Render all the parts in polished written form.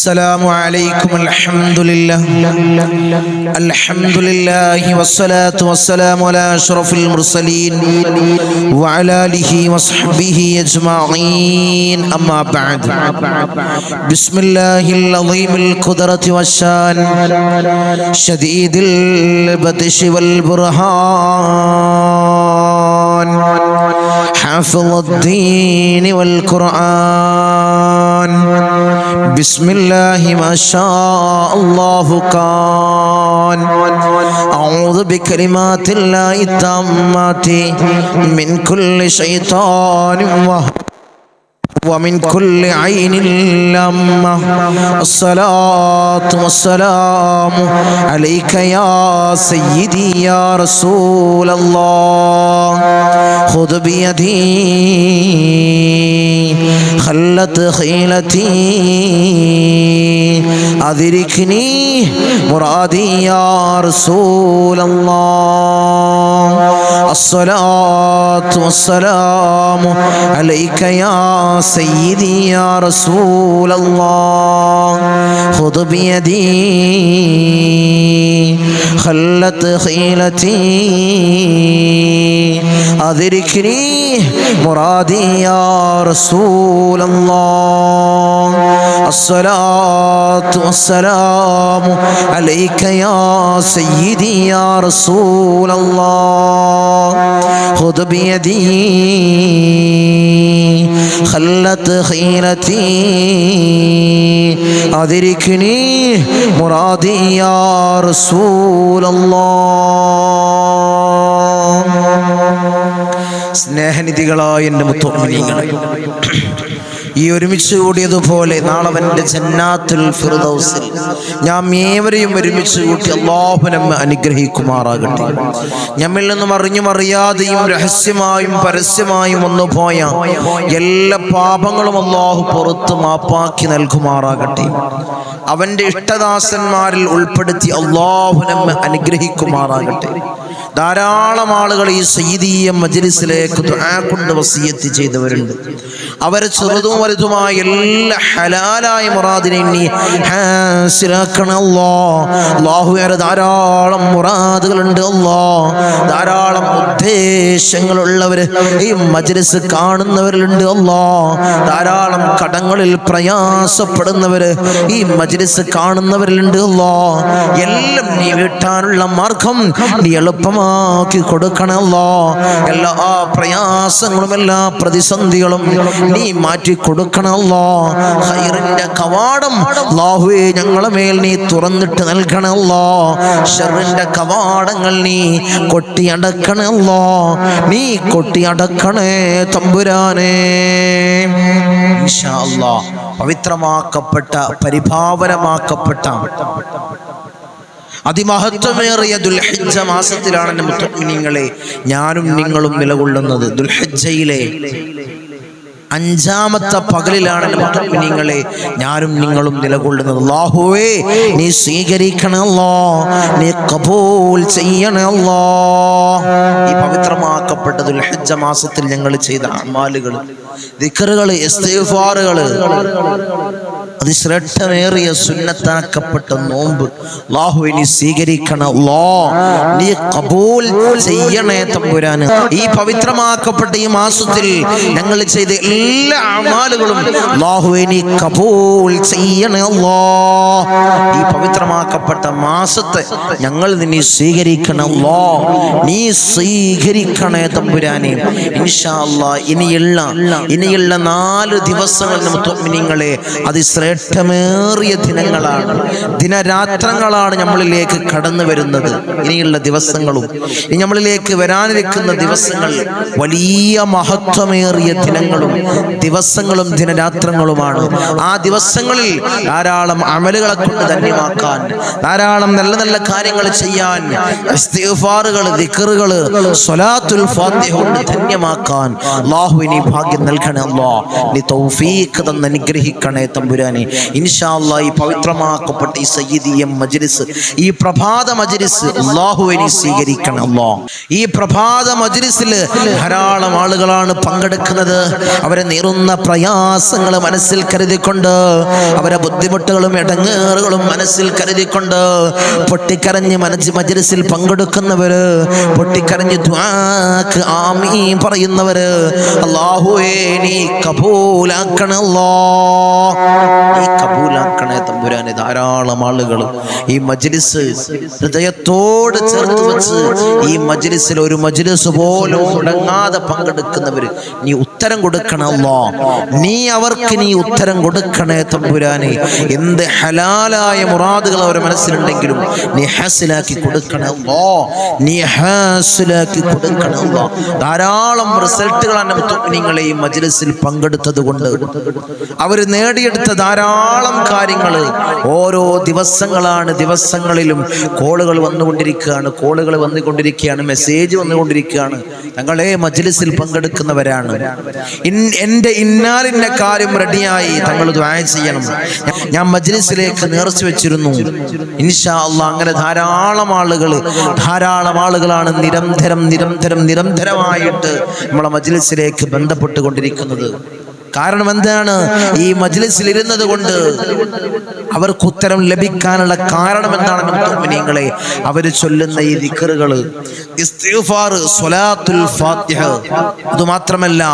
السلام عليكم. الحمد لله والصلاة والسلام على أشرف المرسلين وعلى آله وصحبه أجمعين. أما بعد، بسم الله العظيم القدرة والشان شديد البطش والبرهان حافظ الدين والقرآن. بسم الله ما شاء الله كان. أعوذ بكلمات الله التامات من كل شيطان ومن كل عين لامة. الصلاة والسلام عليك يا سيدي يا رسول الله. خذ بيدي خلت خيلتي أدركني مرادي يا رسول الله. الصلاة والسلام عليك يا سيدي يا رسول الله. خذ بيدي خلت خيلتي أدركني مرادي يا رسول الله. الصلاة والسلام عليك يا سيدي يا رسول الله. خذ بيدي خلت خيلتي أدركني مرادي يا رسول الله. സ്നേഹനിധികളായ എൻ്റെ മുത്തുമിനീങ്ങളെ, ഈ ഒരുമിച്ച് കൂടിയതുപോലെ നാളെ എൻ്റെ ജന്നാത്തുൽ ഫിർദൗസിൽ ഞാൻ ഏവരെയും ഒരുമിച്ച് കൂട്ടി അല്ലാഹു നമ്മെ അനുഗ്രഹിക്കുമാറാകട്ടെ. നമ്മിൽ നിന്നും അറിഞ്ഞും അറിയാതെയും രഹസ്യമായും പരസ്യമായും വന്നുപോയ എല്ലാ പാപങ്ങളും അല്ലാഹു പുറത്ത് മാപ്പാക്കി നൽകുമാറാകട്ടെ. അവൻ്റെ ഇഷ്ടദാസന്മാരിൽ ഉൾപ്പെടുത്തി അല്ലാഹു നമ്മെ അനുഗ്രഹിക്കുമാറാകട്ടെ. ധാരാളം ആളുകൾ ഈ സയ്യിദിയ മജ്ലിസിലേക്ക് ദുആ കൊണ്ട് വസിയത്ത് ചെയ്തവരുണ്ട്. അവരെ ചെറുതും വലുതുമായ എല്ലാ ഹലാലായ മുറാദിനെ നീ ഹാസിലാക്കണം അല്ലാഹ്. അല്ലാഹുവേ, ധാരാളം മുറാദുകളുണ്ട് അല്ലാഹ്. ധാരാളം ഉദ്ദേശങ്ങളുള്ളവർ ഈ മജ്ലിസ് കാണുന്നവരിലുണ്ട് അല്ലാഹ്. ധാരാളം കടങ്ങളിൽ പ്രയാസപ്പെടുന്നവർ ഈ മജ്ലിസ് കാണുന്നവരിലുണ്ട് അല്ലാഹ്. എല്ലാം നീ വീട്ടാനുള്ള മാർഗം നീ എളുപ്പമാക്കി കൊടുക്കണമല്ലോ. എല്ലാ പ്രയാസങ്ങളും എല്ലാ പ്രതിസന്ധികളും നീ മാറ്റി കൊടുക്കണമല്ലോ. ഖൈറിന്റെ കവാടം അല്ലാഹുവേ ഞങ്ങളെ മേൽ നീ തുറന്നിട്ട് നൽകണമല്ലോ. ശർറിന്റെ കവാടങ്ങൾ നീ കൊട്ടിയടക്കണമല്ലോ. നീ കൊട്ടിയടക്കണേ തമ്പുരാനേ. ഇൻഷാ അല്ലാഹ് പവിത്രമാക്കപ്പെട്ട പരിഭാവനമാക്കപ്പെട്ട അതിമഹത്വമേറിയ ദുൽഹിജ്ജ മാസത്തിലാണ് എൻ്റെ മുഅ്മിനീങ്ങളെ ഞാനും നിങ്ങളും നിലകൊള്ളുന്നത്. ദുൽഹിജ്ജയിലെ 5ാമത്തെ പകലിലാണ് എൻ്റെ മുഅ്മിനീങ്ങളെ ഞാനും നിങ്ങളും നിലകൊള്ളുന്നത്. അല്ലാഹുവേ, നീ സ്വീകരിക്കണമല്ലോ, നീ ഖബൂൽ ചെയ്യണമല്ലോ. ഈ പവിത്രമാക്കപ്പെട്ട ദുൽഹിജ്ജ മാസത്തിൽ ഞങ്ങൾ ചെയ്ത അമാലുകൾ, ദിക്റുകൾ, ഇസ്തിഗ്ഫാറുകൾ, അതിശ്രേഷ്ഠമേറിയ സുന്നത്താക്കപ്പെട്ട നോമ്പ് അല്ലാഹുവേ നീ സ്വീകരിക്കണമല്ലോ, നീ ഖബൂൽ ചെയ്യണേ തമ്പുരാന്. ഈ പവിത്രമാക്കപ്പെട്ട ഈ മാസത്തിൽ ഞങ്ങൾ ചെയ്ത എല്ലാ അമാലുകളും അല്ലാഹുവേ നീ ഖബൂൽ ചെയ്യണമല്ലോ. ഈ പവിത്രമാക്കപ്പെട്ട മാസത്തെ ഞങ്ങൾ നീ സ്വീകരിക്കണമല്ലോ, നീ സ്വീകരിക്കണേ തമ്പുരാനെ. ഇൻഷാ അല്ലാഹ് ഇനിയുള്ള 4 ദിവസങ്ങൾ മുഅ്മിനീങ്ങളെ അതിശ്രേഷ്ഠമേറിയ ദിനങ്ങളാണ്, ദിനരാത്രങ്ങളാണ് നമ്മളിലേക്ക് കടന്നു വരുന്നത്. ഇനിയുള്ള ദിവസങ്ങളും ഇനി നമ്മളിലേക്ക് വരാനിരിക്കുന്ന ദിവസങ്ങൾ വലിയ മഹത്വമേറിയ ദിനങ്ങളും ദിവസങ്ങളും ദിനരാത്രങ്ങളുമാണ്. ആ ദിവസങ്ങളിൽ ധാരാളം അമലുകളെ കൊണ്ട് ധന്യമാക്കാൻ, ധാരാളം നല്ല നല്ല കാര്യങ്ങൾ ചെയ്യാൻ, ഇസ്തിഗ്ഫാറുകൾ, ദിക്റുകൾ, സ്വലാത്തുൽ ഫാത്തിഹ കൊണ്ട് ധന്യമാക്കാൻ അല്ലാഹു നീ ഭാഗ്യം നൽകണേ. അല്ലാഹ് നീ തൗഫീഖ് തന്ന് അനുഗ്രഹിക്കണേ തമ്പുരാനെ. തമ്പുരാനെ. ഇൻഷാ അല്ലാഹ് ഈ പവിത്രമാക്കപ്പെട്ട ഈ സയ്യിദിയ മജ്ലിസ്, ഈ പ്രഭാത മജ്ലിസ് അല്ലാഹുവേ നീ സ്വീകരിക്കണം അല്ലാഹ്. ഈ പ്രഭാത മജ്ലിസിൽ ധാരാളം ആളുകളാണ് പങ്കെടുക്കുന്നത്. അവരെ നീറുന്ന പ്രയാസങ്ങൾ മനസ്സിൽ കരുതിക്കൊണ്ട്, അവരെ ബുദ്ധിമുട്ടുകളും ഇടങ്ങേറുകളും മനസ്സിൽ കരുതിക്കൊണ്ട് പൊട്ടിക്കരഞ്ഞ് മജ്ലിസിൽ പങ്കെടുക്കുന്നവര്, പൊട്ടിക്കരഞ്ഞ് ദുആക്ക് ആമീൻ പറയുന്നവര് അല്ലാഹുവേ നീ കബൂലാക്കണേ അല്ലാഹ്, നീ കബൂലാക്കണേ തമ്പുരാനെ. ധാരാളം ആളുകൾ ഈ മജ്ലിസ് ഹൃദയത്തോട് ചേർത്ത് വെച്ച് ഈ മജ്ലിസിൽ ഒരു മജ്ലിസ് പോലും മുടങ്ങാതെ പങ്കെടുക്കുന്നവര് നീ ഉത്തരം കൊടുക്കണം അല്ലാഹ്. നീ അവർക്ക് നീ ഉത്തരം കൊടുക്കണേ തമ്പുരാനെ. എന്ത് ഹലാലായ മുറാദുകൾ അവരുടെ മനസ്സിലുണ്ടെങ്കിലും നീ ഹാസിലാക്കി കൊടുക്കണം അല്ലാഹ്, നീ ഹാസിലാക്കി കൊടുക്കണം അല്ലാഹ്. ധാരാളം റിസൾട്ടുകളാണ് മുഅ്മിനീങ്ങളെ ഈ മജ്ലിസിൽ പങ്കെടുത്തത് കൊണ്ട് അവർ നേടിയെടുത്ത ധാരാളം കാര്യങ്ങൾ. ഓരോ ദിവസങ്ങളിലും കോളുകൾ വന്നുകൊണ്ടിരിക്കുകയാണ്, മെസ്സേജ് വന്നുകൊണ്ടിരിക്കുകയാണ്. തങ്ങളെ മജ്ലിസിൽ പങ്കെടുക്കുന്നവരാണ്, എൻ്റെ ഇന്നാലിന്ന കാര്യം റെഡിയായി, തങ്ങൾ ദുആ ചെയ്യണം, ഞാൻ മജ്ലിസിലേക്ക് നേർച്ച വെച്ചിരുന്നു. ഇൻഷാ അല്ലാഹ് അങ്ങനെ ധാരാളം ആളുകളാണ് നിരന്തരമായിട്ട് നമ്മളെ മജ്ലിസിലേക്ക് ബന്ധപ്പെട്ടുകൊണ്ടിരിക്കുന്നത്. കാരണം എന്താണ്? ഈ മജ്ലിസിൽ ഇരുന്നത് കൊണ്ട് അവർക്ക് ഉത്തരം ലഭിക്കാനുള്ള കാരണം എന്താണെന്ന് മുഅ്മിനീങ്ങളെ, അവര് ചൊല്ലുന്ന ഈ ദിക്റുകൾ, ഇസ്തിഗ്ഫാർ, സ്വലാത്തുൽ ഫാത്തിഹ, അതുമാത്രമല്ല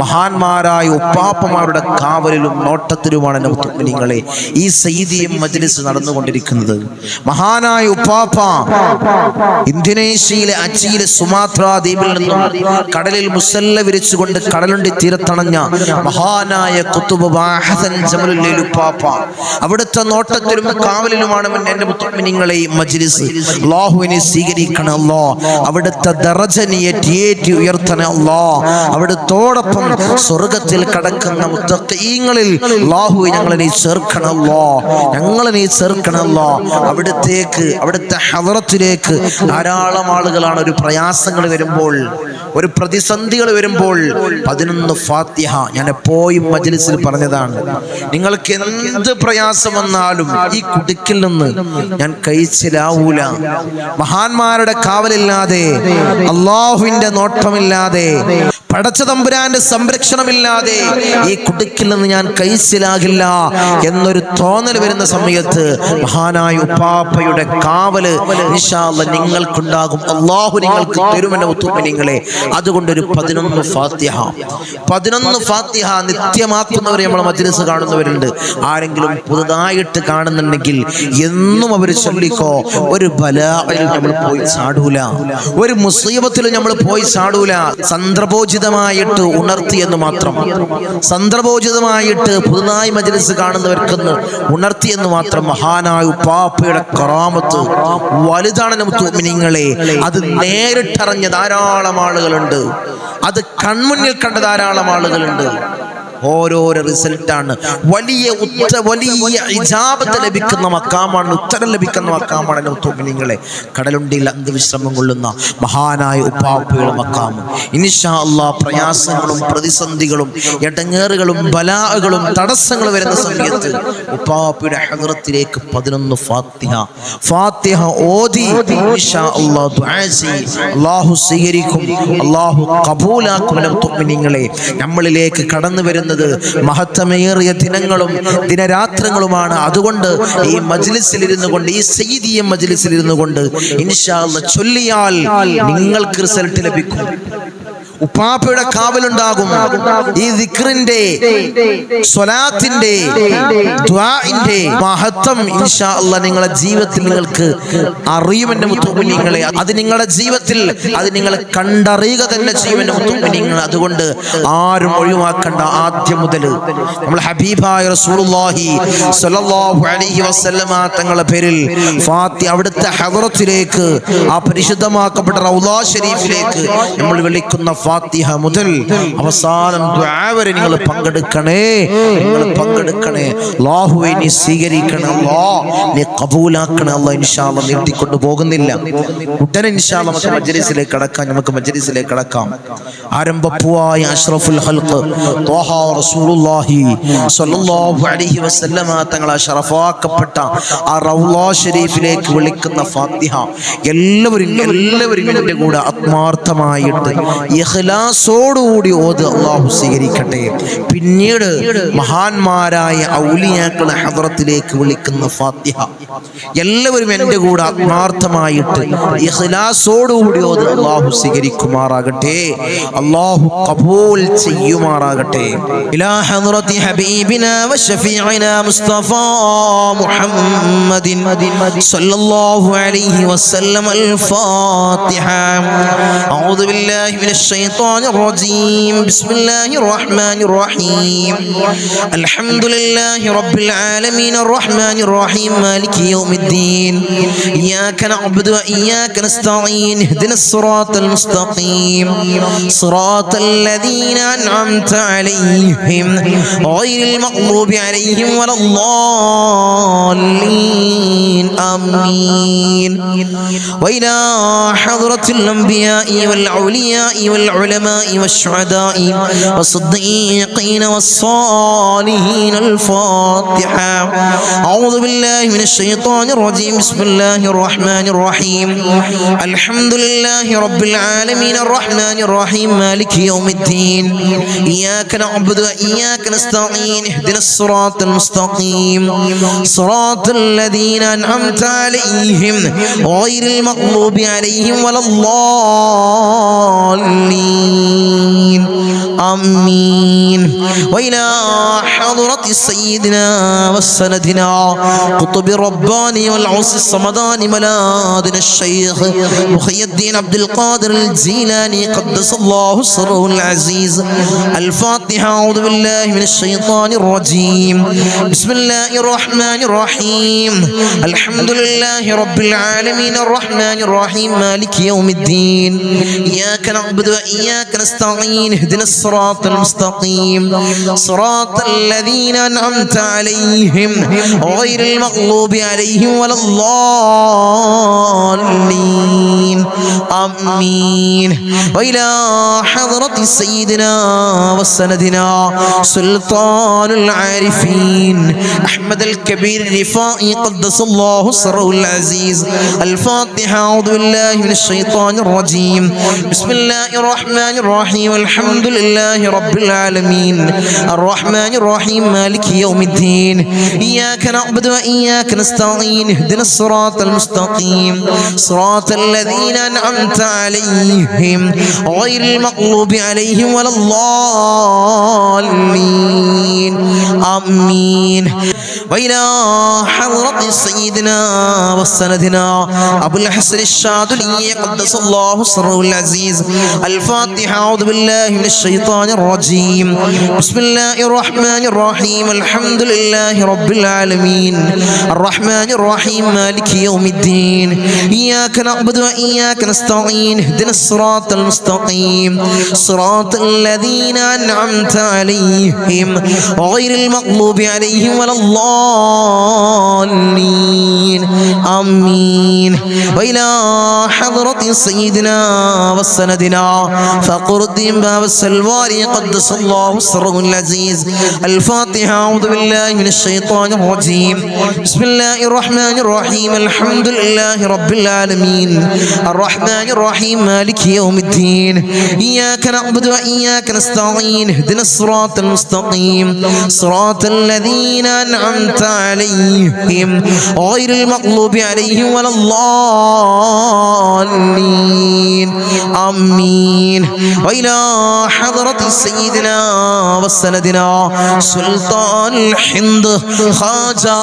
മഹാന്മാരായ ഉപ്പാപ്പമാരുടെ കാവലിലും നോട്ടത്തിലുമാണ് മുഅ്മിനീങ്ങളെ ഈ സയ്യിദിയ മജ്ലിസ് നടന്നുകൊണ്ടിരിക്കുന്നത്. മഹാനായ ഉപ്പാപ്പ ഇന്തോനേഷ്യയിലെ അച്ചിയിലെ സുമാത്ര ദ്വീപിൽ നിന്നും കടലിൽ മുസല്ല വിരിച്ചുകൊണ്ട് കടലുണ്ടി തീരത്തണഞ്ഞ മഹാനായ ഖുത്ബ് ഹസൻ ജമലുൽ ഉപ്പാപ്പ, അവിടുത്തെ നോട്ടത്തിലും കാവലിലുമാണ് എൻ്റെ മുഅ്മിനീങ്ങളെ ഈ മജ്ലിസ്. അല്ലാഹുവിനെ സ്വീകരിക്കണം അല്ലാഹ്, അവിടുത്തെ ദറജ നീ ഉയർത്തണേ അല്ലാഹ്, അവിടുത്തോടൊപ്പം സ്വർഗ്ഗത്തിൽ കടക്കുന്ന മുത്തഖീങ്ങളിൽ അല്ലാഹുവേ ഞങ്ങളെ നീ ചേർക്കണം അല്ലാഹ്, ഞങ്ങളെ നീ ചേർക്കണം അല്ലാഹ്. അവിടുത്തെ ഹളറത്തിലേക്ക് ധാരാളം ആളുകളാണ് ഒരു പ്രയാസങ്ങൾ വരുമ്പോൾ, ഒരു പ്രതിസന്ധികൾ വരുമ്പോൾ 11 ഫാത്തിഹ. ഞാൻ എപ്പോഴും മജ്ലിസിൽ പറഞ്ഞതാണ്, നിങ്ങൾക്ക് എന്ത് പ്രയാസം വന്നാലും ഈ കുടുക്കിൽ നിന്ന് ഞാൻ കഴിച്ചിലാവൂല. മഹാന്മാരുടെ കാവലില്ലാതെ, അല്ലാഹുവിന്റെ നോട്ടമില്ലാതെ, പടച്ച തമ്പുരാന്റെ സംരക്ഷണമില്ലാതെ ഈ കുടുക്കിൽ നിന്ന് ഞാൻ കഴിച്ചിലാകില്ല എന്നൊരു തോന്നൽ വരുന്ന സമയത്ത് മഹാനായ ഉപ്പാപ്പയുടെ കാവല് ഇൻഷാ അല്ലാഹ് നിങ്ങൾക്കുണ്ടാകും. അല്ലാഹു നിങ്ങൾക്ക് തരുമെന്ന് മുഅ്മിനീങ്ങളെ. അതുകൊണ്ടൊരു 11 ഫാത്തിഹ നിത്യമാക്കുന്നവരെ നമ്മൾ മജ്ലിസ് കാണുന്നവരുണ്ട്. ആരെങ്കിലും പുതുതായിട്ട് കാണുന്നുണ്ടെങ്കിൽ എന്നും അവർ ചൊല്ലിക്കോ. ഒരു ബലായിൽ നമ്മൾ പോയി ചാടൂല, ഒരു മുസീബത്തിലും നമ്മൾ പോയി ചാടൂല. സന്ദർഭോചിതമായിട്ട് ഉണർത്തി എന്ന് മാത്രം, സന്ദർഭോചിതമായിട്ട് പുതുതായി മജ്ലിസ് കാണുന്നവർക്കെന്ന് ഉണർത്തി എന്ന് മാത്രം. മഹാനായ ഉപ്പാപ്പയുടെ കറാമത്ത് വലുതാണെന്ന് മുഅ്മിനീങ്ങളെ. അത് നേരിട്ടറിഞ്ഞ ധാരാളം ആളുകളുണ്ട്, അത് കൺമുന്നിൽ കണ്ട ധാരാളം ആളുകളുണ്ട്. ഓരോരോ റിസൾട്ടാണ്. വലിയ ഇജാബത്ത് ലഭിക്കുന്ന മക്കാമാണ്, ഉത്തരം ലഭിക്കുന്ന മക്കാമാണ് മുഅ്മിനീങ്ങളെ. കടലുണ്ടിയിൽ അന്ത്യവിശ്രമം കൊള്ളുന്ന മഹാനായ ഉപ്പാപ്പയുടെ മക്കാമ്. ഇൻഷാ അല്ലാഹ് പ്രയാസങ്ങളും പ്രതിസന്ധികളും ഇടങ്ങേറുകളും ബലാകളും തടസ്സങ്ങൾ വരുന്ന സമയത്ത് ഉപ്പാപ്പയുടെ ഹദ്റത്തിലേക്ക് 11 ഫാത്തിഹ ഓതി ഇൻഷാ അല്ലാഹ് ദുആ ചെയ്യ്. അല്ലാഹു സ്വീകരിക്കും, അല്ലാഹു ഖബൂലാക്കും. മുഅ്മിനീങ്ങളെ, നമ്മളിലേക്ക് കടന്നു വരുന്ന മഹത്വമേറിയ ദിനങ്ങളും ദിനരാത്രങ്ങളുമാണ്. അതുകൊണ്ട് ഈ മജ്ലിസിൽ ഇരുന്നു കൊണ്ട്, ഈ സയ്യിദിയ മജ്ലിസിൽ ഇരുന്നു കൊണ്ട് ഇൻഷാ അല്ലാഹ് ചൊല്ലിയാൽ നിങ്ങൾക്ക് റിസൾട്ട് ലഭിക്കും. ഉപ്പാപ്പയുടെ കാവലുണ്ടാകും. ഈ ദിക്റിന്റെ, സ്വലാത്തിന്റെ, ദുആഇന്റെ മഹത്വം ഇൻഷാ അല്ലാഹ് നിങ്ങളുടെ ജീവിതത്തിൽ നിങ്ങൾക്ക് അറിയുമെന്ന് മുഅ്മിനീങ്ങളെ. അത് നിങ്ങളുടെ ജീവിതത്തിൽ അത് നിങ്ങൾ കണ്ടറിയുക തന്നെ ചെയ്യുമെന്ന് മുഅ്മിനീങ്ങളെ. അതുകൊണ്ട് ആരും ഒഴിവാക്കണ്ട. ആദ്യം മുതൽ നമ്മൾ ഹബീബായ റസൂലുള്ളാഹി സ്വല്ലല്ലാഹു അലൈഹി വസല്ലമ തങ്ങളുടെ പേരിൽ ഫാത്തിഹ, അവിടുത്തെ ഹദ്റത്തിലേക്ക്, ആ പരിശുദ്ധമാക്കപ്പെട്ട റൗള ശരീഫിലേക്ക് നമ്മൾ വിളിക്കുന്ന ഫാത്തിഹ മുതൽ അവസാനം ദുആ വരെ നിങ്ങൾ പങ്കെടുക്കണേ. അല്ലാഹുവേ നീ സ്വീകരിക്കണേ, അല്ലാഹ് നീ ഖബൂലാക്കണേ. അല്ലാഹ് ഇൻഷാ അല്ലാഹ് നീട്ടിക്കൊണ്ട് പോകുന്നില്ല. ഉടനെ ഇൻഷാ അല്ലാഹ് നമുക്ക് മജ്ലിസിലേക്ക് കടക്കാം. ആരംഭപ്പൂവായ അഷ്റഫുൽ ഖൽഖ് ത്വാഹ റസൂലുള്ളാഹി സ്വല്ലല്ലാഹു അലൈഹി വസല്ലമ തങ്ങളെ ശറഫാക്കപ്പെട്ട ആ റൗള ശരീഫിലേക്ക് വിളിക്കുന്ന ഫാത്തിഹ എല്ലാവരും എൻ്റെ കൂടെ ആത്മാർത്ഥമായിട്ട് ഇഖ്ലാസോടുകൂടി ഓത്. അല്ലാഹു സ്വീകരിക്കട്ടെ. പിന്നീട് മഹാന്മാരായ ഔലിയാക്കളെ ഹദ്റത്തിലേക്ക് വിളിക്കുന്ന ഫാത്തിഹ എല്ലാവരും എൻ്റെ കൂടെ ആത്മാർത്ഥമായിട്ട് ഇഖ്ലാസോടുകൂടി ഓത്. അല്ലാഹു സ്വീകരിക്കുമാറാകട്ടെ, അല്ലാഹു ഖബൂൽ ചെയ്യുമാറാകട്ടെ. ഇലാ ഹദ്റത്തി ഹബീബിനാ വശഫീഇനാ മുസ്തഫ മുഹമ്മദിൻ സല്ലല്ലാഹു അലൈഹി വസല്ലം. الفاتحة. أعوذ بالله من الشيطان الرجيم. بسم الله الرحمن الرحيم. الحمد لله رب العالمين الرحمن الرحيم مالك يوم الدين. إياك نعبد وإياك نستعين. اهدنا الصراط المستقيم صراط الذين أنعمت عليهم غير المغضوب عليهم ولا الضالين. آمين. وإلى حضرة الأنبياء والأولياء والعلماء والشهداء والصديقين والصالحين. الفاتحة. أعوذ بالله من الشيطان الرجيم. بسم الله الرحمن الرحيم. الحمد لله رب العالمين الرحمن الرحيم مالك يوم الدين. إياك نعبد وإياك نستعين. اهدنا الصراط المستقيم صراط الذين أنعمت عليهم غير المغضوب عليهم ولا الضالين. آمين. وإلى حضرة سيدنا وسندنا قطب الرباني والعوس الصمداني ملادنا الشيخ محي الدين عبد القادر الجيلاني قدس الله سره العزيز. الفاتحة. أعوذ بالله من الشيطان الرجيم. بسم الله الرحمن الرحيم. الحمد لله رب العالمين الرحمن الرحيم مالك يوم الدين. إياك نعبد وإياك نستعين. اهدنا الصراط المستقيم صراط الذين أنعمت عليهم غير المغضوب عليهم ولا الضالين. آمين. وإلى حضرة سيدنا وسندنا سلطان العارفين أحمد الكبير الرفائي قدس الله سره العزيز. الفاتحة. أعوذ بالله من الشيطان الرجيم. بسم الله الرحمن الرحيم. الحمد لله رب العالمين الرحمن الرحيم مالك يوم الدين. إياك نعبد وإياك نستعين. اهدنا الصراط المستقيم صراط الذين أنعمت عليهم غير المغضوب عليهم ولا الضالين. آمين. وإلى حضرة سيدنا وسندنا أبو الحسن الشاذلي قدس الله سره العزيز. الفاتحة. أعوذ بالله من الشيطان الرجيم. بسم الله الرحمن الرحيم. الحمد لله رب العالمين الرحمن الرحيم مالك يوم الدين. إياك نعبد وإياك نستعين. اهدنا الصراط المستقيم صراط الذين أنعمت عليهم غير المغضوب عليهم ولا الضالين. آمين. وإلى حضرة سيدنا وسندنا فقر الدين باب السلواري قدس الله سره العزيز. الفاتحة. أعوذ بالله من الشيطان الرجيم. بسم الله الرحمن الرحيم. الحمد لله رب العالمين الرحمن الرحيم مالك يوم الدين. إياك نعبد وإياك نستعين. اهدنا الصراط المستقيم صراط الذين أنعمت عليهم غير المغضوب عليهم ولا الضالين. آمين. وإلى حضرة سيدنا وسندنا سلطان سلطان الحند خواجہ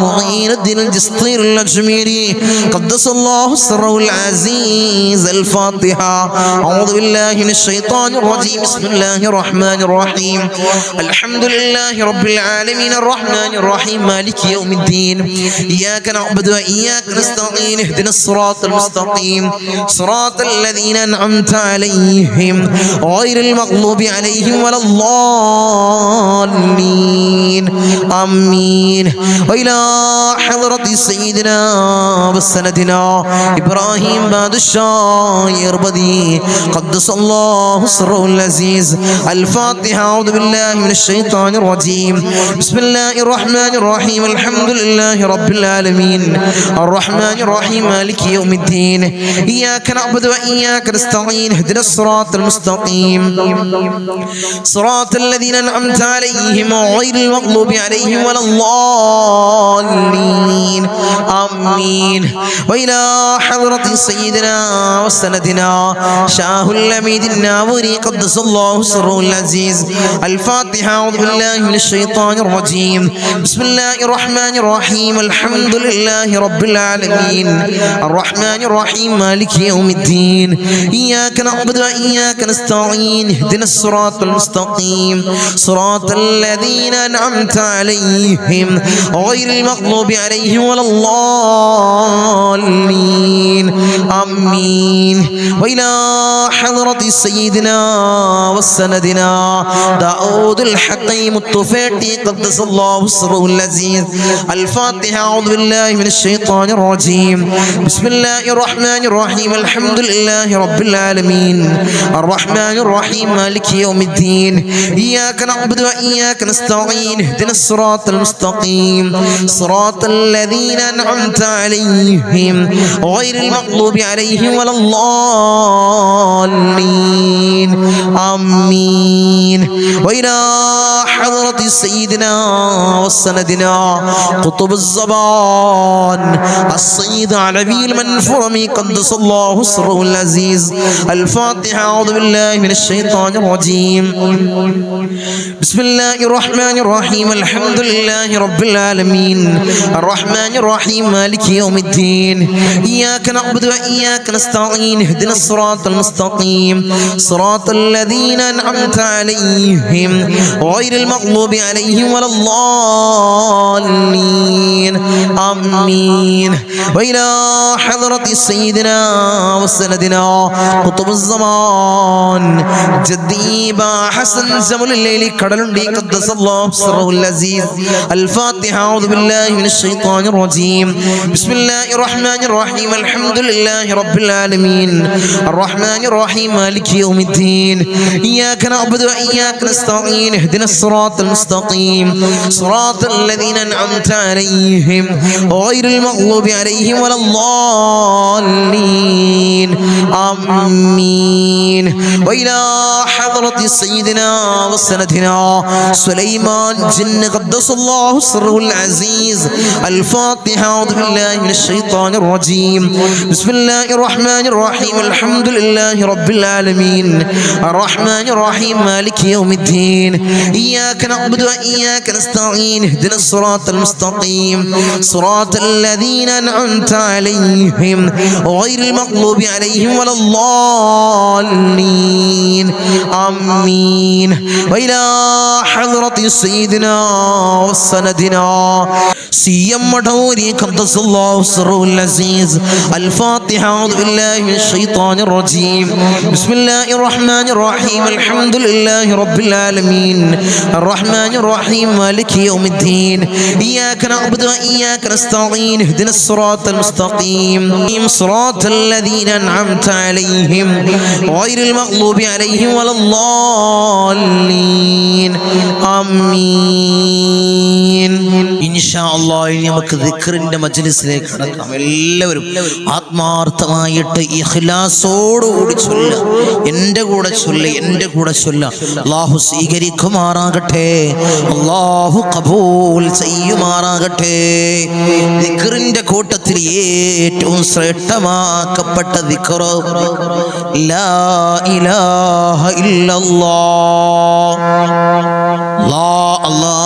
معین الدین الجسطی الأجمیری قدس اللہ سرہ العزیز. الفاتحة. أعوذ بالله من الشيطان الرجيم. بسم الله الرحمن الرحيم. الحمد لله رب العالمين الرحمن الرحيم مالك يوم الدين. إياك نعبد وإياك نستعين اهدنا الصراط المستقيم صراط الذين أنعمت عليهم غير المغضوب عليهم ولا الضالين آمين. وإلى حضرة سيدنا وسندنا إبراهيم بادشاه يربدي قدس الله سره العزيز. الفاتحة. أعوذ بالله من الشيطان الرجيم. بسم الله الرحمن الرحيم. الحمد لله رب العالمين الرحمن الرحيم مالك يوم الدين. إياك نعبد وإياك نستعين اهدنا الصراط المستقيم صراط الذين أنعمت عليهم غير المغضوب عليهم ولا الضالين آمين. وإلى حضرة سيدنا وسندنا شاه الأميد الناوري قدس الله سره العزيز. الفاتحة. أعوذ بالله من الشيطان الرجيم. بسم الله الرحمن الرحيم. الحمد لله رب العالمين الرحمن الرحيم مالك يوم الدين. إياك نعبد وإياك نستعين اهدنا الصراط المستقيم صراط الذين أنعمت عليهم غير المغضوب عليهم ولا الضالين آمين. وإلى حضرة سيدنا وسندنا داود الحكيم الطفيلي قدس الله سره العزيز. الفاتحة. أعوذ بالله من الشيطان الرجيم. بسم الله الرحمن الرحيم. الحمد لله رب العالمين الرحمن الرحيم مالك يوم الدين. إياك نعبد وإياك نستعين اهدنا الصراط المستقيم صراط الذين أنعمت عليهم غير المغضوب عليهم ولا الضالين آمين. وإلى حضرة سيدنا وسندنا قطب الزمان السيد علوي المنفرمي قدس الله سره العزيز. الفاتحة. أعوذ بالله من الشيطان الرجيم. بسم الله الرحمن الرحيم. الحمد لله رب العالمين الرحمن الرحيم مالك يوم الدين. إياك نعبد وإياك نستعين اهدنا الصراط المستقيم صراط الذين أنعمت عليهم غير المغضوب عليهم ولا الضالين آمين. وإلى حضرة سيدنا وسندنا قطب الزمان جدي با حسن زمل الليل كدلندي قدس الله سره العزيز. الفاتحة. أعوذ بالله من الشيطان الرجيم. بسم الله الرحمن الرحيم. الحمد لله رب العالمين الرحمن الرحيم مالك يوم الدين. إياك نعبد وإياك نستعين اهدنا الصراط المستقيم صراط الذين أنعمت عليهم غير المغضوب عليهم ولا الضالين آمين. وإلى حضرة سيدنا وسندنا سليمان جن قدس الله سره العزيز. الفاتحة. أعوذ بالله من الشيطان الرجيم. بسم الله الرحمن الرحيم. الحمد لله رب العالمين الرحمن الرحيم مالك يوم الدين. إياك نعبد وإياك نستعين اهدنا الصراط المستقيم صراط الذين أنعمت عليهم غير المغضوب عليهم ولا الضالين آمين. وإلى حضرة سيدنا وسندنا سيم مدوري قدس الله سره العزيز. الفاتحة. أعوذ بالله من الشيطان الرجيم. بسم الله الرحمن الرحيم. الحمد لله رب العالمين الرحمن الرحيم مالك يوم الدين. إياك نعبد وإياك نستعين اهدنا الصراط المستقيم صراط الذين أنعمت عليهم غير المغضوب عليهم ولا الضالين آمين. إن شاء الله നമുക്ക് ദിക്റിന്റെ മജ്ലിസിലേക്ക് കടക്കാം. എല്ലാവരും ആത്മാർത്ഥമായിട്ട് ഇഖ്ലാസോടുകൂടി ചൊല്ലുക. എൻ്റെ കൂടെ ചൊല്ലുക, എൻ്റെ കൂടെ ചൊല്ലുക. അല്ലാഹു സ്വീകരിക്കുമാറാകട്ടെ, അല്ലാഹു ഖബൂൽ ചെയ്യുമാറാകട്ടെ. ദിക്റിന്റെ കൂട്ടത്തിൽ ഏറ്റവും ശ്രേഷ്ഠമാക്കപ്പെട്ട ദിക്ർ ലാ ഇലാഹ ഇല്ലല്ലാഹ്. അല്ലാഹ്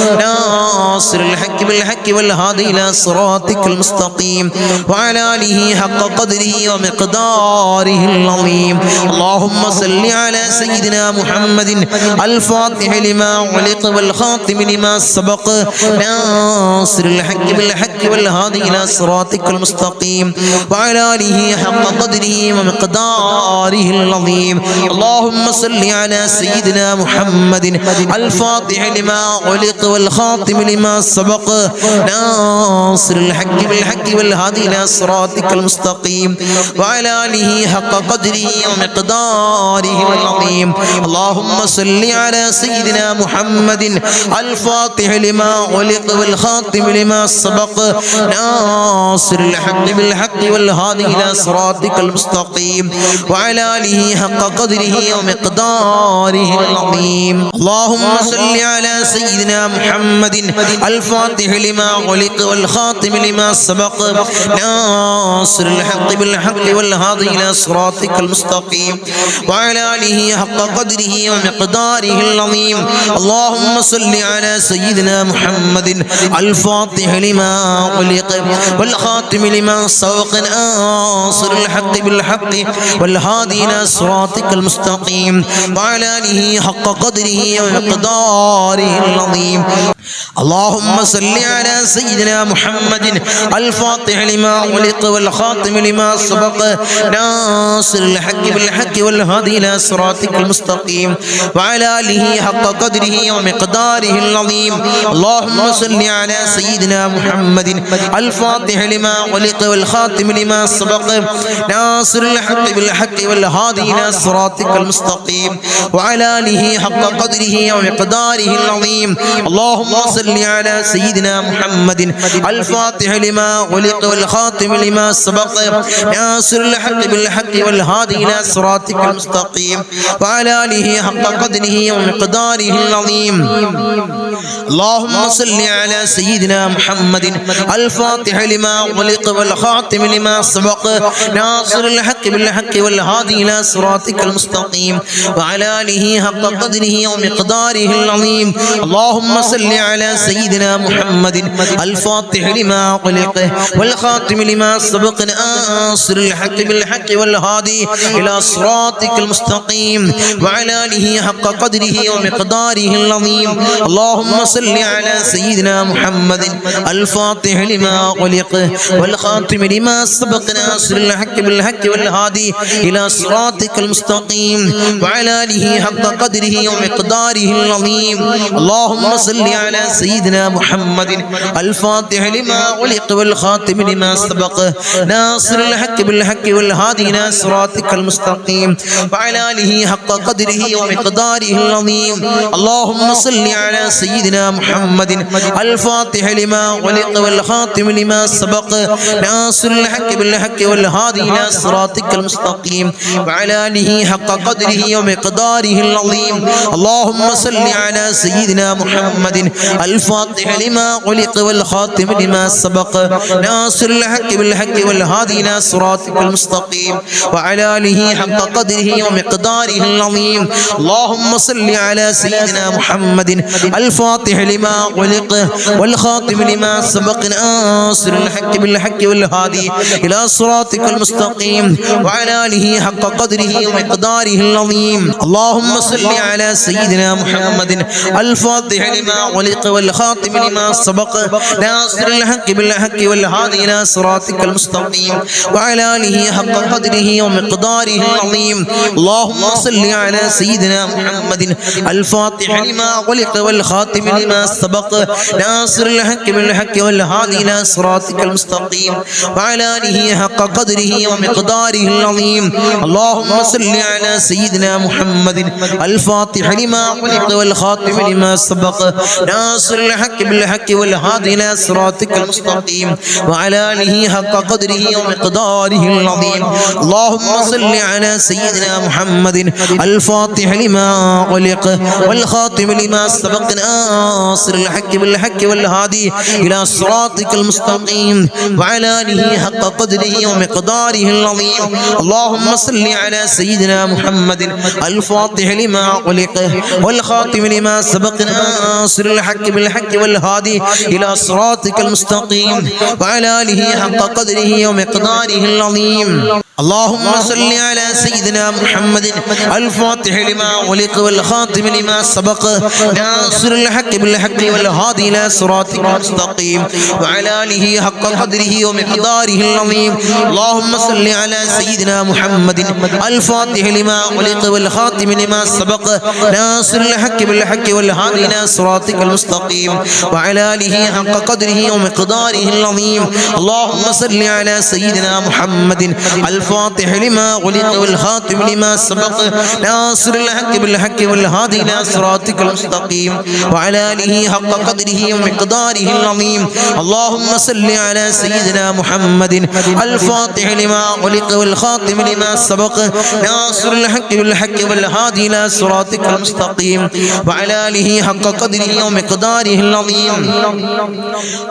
ناصر الحق بالحق والهادي إلى صراطك المستقيم وعلى آله حق قدره ومقداره العظيم اللهم صل على سيدنا محمد الفاتح لما علق والخاتم لما سبق ناصر الحق بالحق والهادي إلى صراطك المستقيم وعلى آله حق قدره ومقداره العظيم اللهم صل على سيدنا محمد الفاتح لما علق والخاتم لما سبق ناصر الحق بالحق والهادي إلى صراطك المستقيم وعلى آله حق قدره ومقداره العظيم اللهم صل على سيدنا محمد الفاتح لما علق والخاتم لما سبق ناصر الحق بالحق والهادي إلى صراطك المستقيم وعلى آله حق قدره ومقداره العظيم اللهم صل على سيدنا محمد الفاتح لما علق والخاتم لما سبق ناصر الحق بالحق والهادي إلى صراطك المستقيم وعلى آله حق قدره ومقداره العظيم اللهم صل على سيدنا محمد الفاتح لما علق والخاتم لما سبق ناصر الحق بالحق والهادي إلى صراطك المستقيم وعلى آله حق قدره ومقداره العظيم اللهم صل على سيدنا محمد الفاتح لما علق والخاتم لما سبق ناصر الحق بالحق والهادي إلى صراطك المستقيم وعلى آله حق قدره ومقداره العظيم اللهم صل على سيدنا محمد الفاتح لما علق والخاتم لما سبق ناصر الحق بالحق والهادي إلى صراطك المستقيم وعلى آله حق قدره ومقداره العظيم اللهم صل على سيدنا محمد الفاتح لما علق والخاتم لما سبق ناصر الحق بالحق والهادي إلى صراطك المستقيم وعلى آله حق قدره ومقداره العظيم اللهم صل على سيدنا محمد الفاتح لما علق والخاتم لما سبق ناصر الحق بالحق والهادي إلى صراطك المستقيم وعلى آله حق قدره ومقداره العظيم اللهم صل على سيدنا محمد الفاتح لما علق والخاتم لما سبق ناصر الحق بالحق والهادي إلى صراطك المستقيم وعلى آله حق قدره ومقداره العظيم اللهم صل على سيدنا محمد الفاتح لما علق والخاتم لما سبق ناصر الحق بالحق والهادي إلى صراطك المستقيم وعلى آله حق قدره ومقداره العظيم اللهم صل على سيدنا محمد الفاتح لما علق والخاتم لما سبق ناصر الحق بالحق والهادي إلى صراطك المستقيم وعلى آله حق قدره ومقداره العظيم اللهم صل على سيدنا محمد الفاتح لما علق والخاتم لما سبق ناصر الحق بالحق والهادي إلى صراطك المستقيم وعلى آله حق قدره ومقداره العظيم اللهم صل على سيدنا محمد الفاتح لما علق والخاتم لما سبق ناصر الحق بالحق والهادي إلى صراطك المستقيم وعلى آله حق قدره ومقداره العظيم اللهم صل على سيدنا محمد الفاتح لما علق والخاتم لما سبق ناصر الحق بالحق والهادي إلى صراطك المستقيم وعلى آله حق قدره ومقداره العظيم اللهم صل على سيدنا محمد الفاتح لما علق والخاتم لما سبق ناصر الحق بالحق والهادي إلى صراطك المستقيم وعلى آله حق قدره ومقداره العظيم اللهم صل على سيدنا محمد الفاتح لما علق والخاتم لما سبق ناصر الحق بالحق والهادي إلى صراطك المستقيم وعلى آله حق قدره ومقداره العظيم اللهم صل على سيدنا محمد الفاتح لما علق والخاتم لما سبق ناصر الحق بالحق والهادي إلى صراطك المستقيم وعلى آله حق قدره ومقداره العظيم اللهم صل على سيدنا محمد الفاتح لما علق والخاتم لما سبق ناصر الحق بالحق والهادي إلى صراطك المستقيم وعلى آله حق قدره ومقداره العظيم اللهم صل على سيدنا محمد الفاتح لما علق والخاتم لما سبق ناصر الحق بالحق والهادي إلى صراطك المستقيم وعلى آله حق قدره ومقداره العظيم. اللهم صل على سيدنا محمد الفاتح لما أغلق والخاتم لما سبق ناصر الحق بالحق والهادي إلى صراطك المستقيم وعلى آله حق قدره ومقداره العظيم. اللهم صل على سيدنا محمد الفاتح لما أغلق والخاتم لما سبق ناصر الحق بالحق والهادي إلى صراطك المستقيم وعلى آله حق قدره ومقداره العظيم. اللهم صل على سيدنا محمد الفاتح لما أغلق والخاتم لما سبق ناصر الحق بالحق والهادي إلى صراطك المستقيم وعلى آله حق قدره ومقداره العظيم. اللهم صل على سيدنا محمد الفاتح لما أغلق والخاتم لما سبق ناصر الحق بالحق والهادي إلى صراطك المستقيم وعلى آله حق قدره ومقداره العظيم.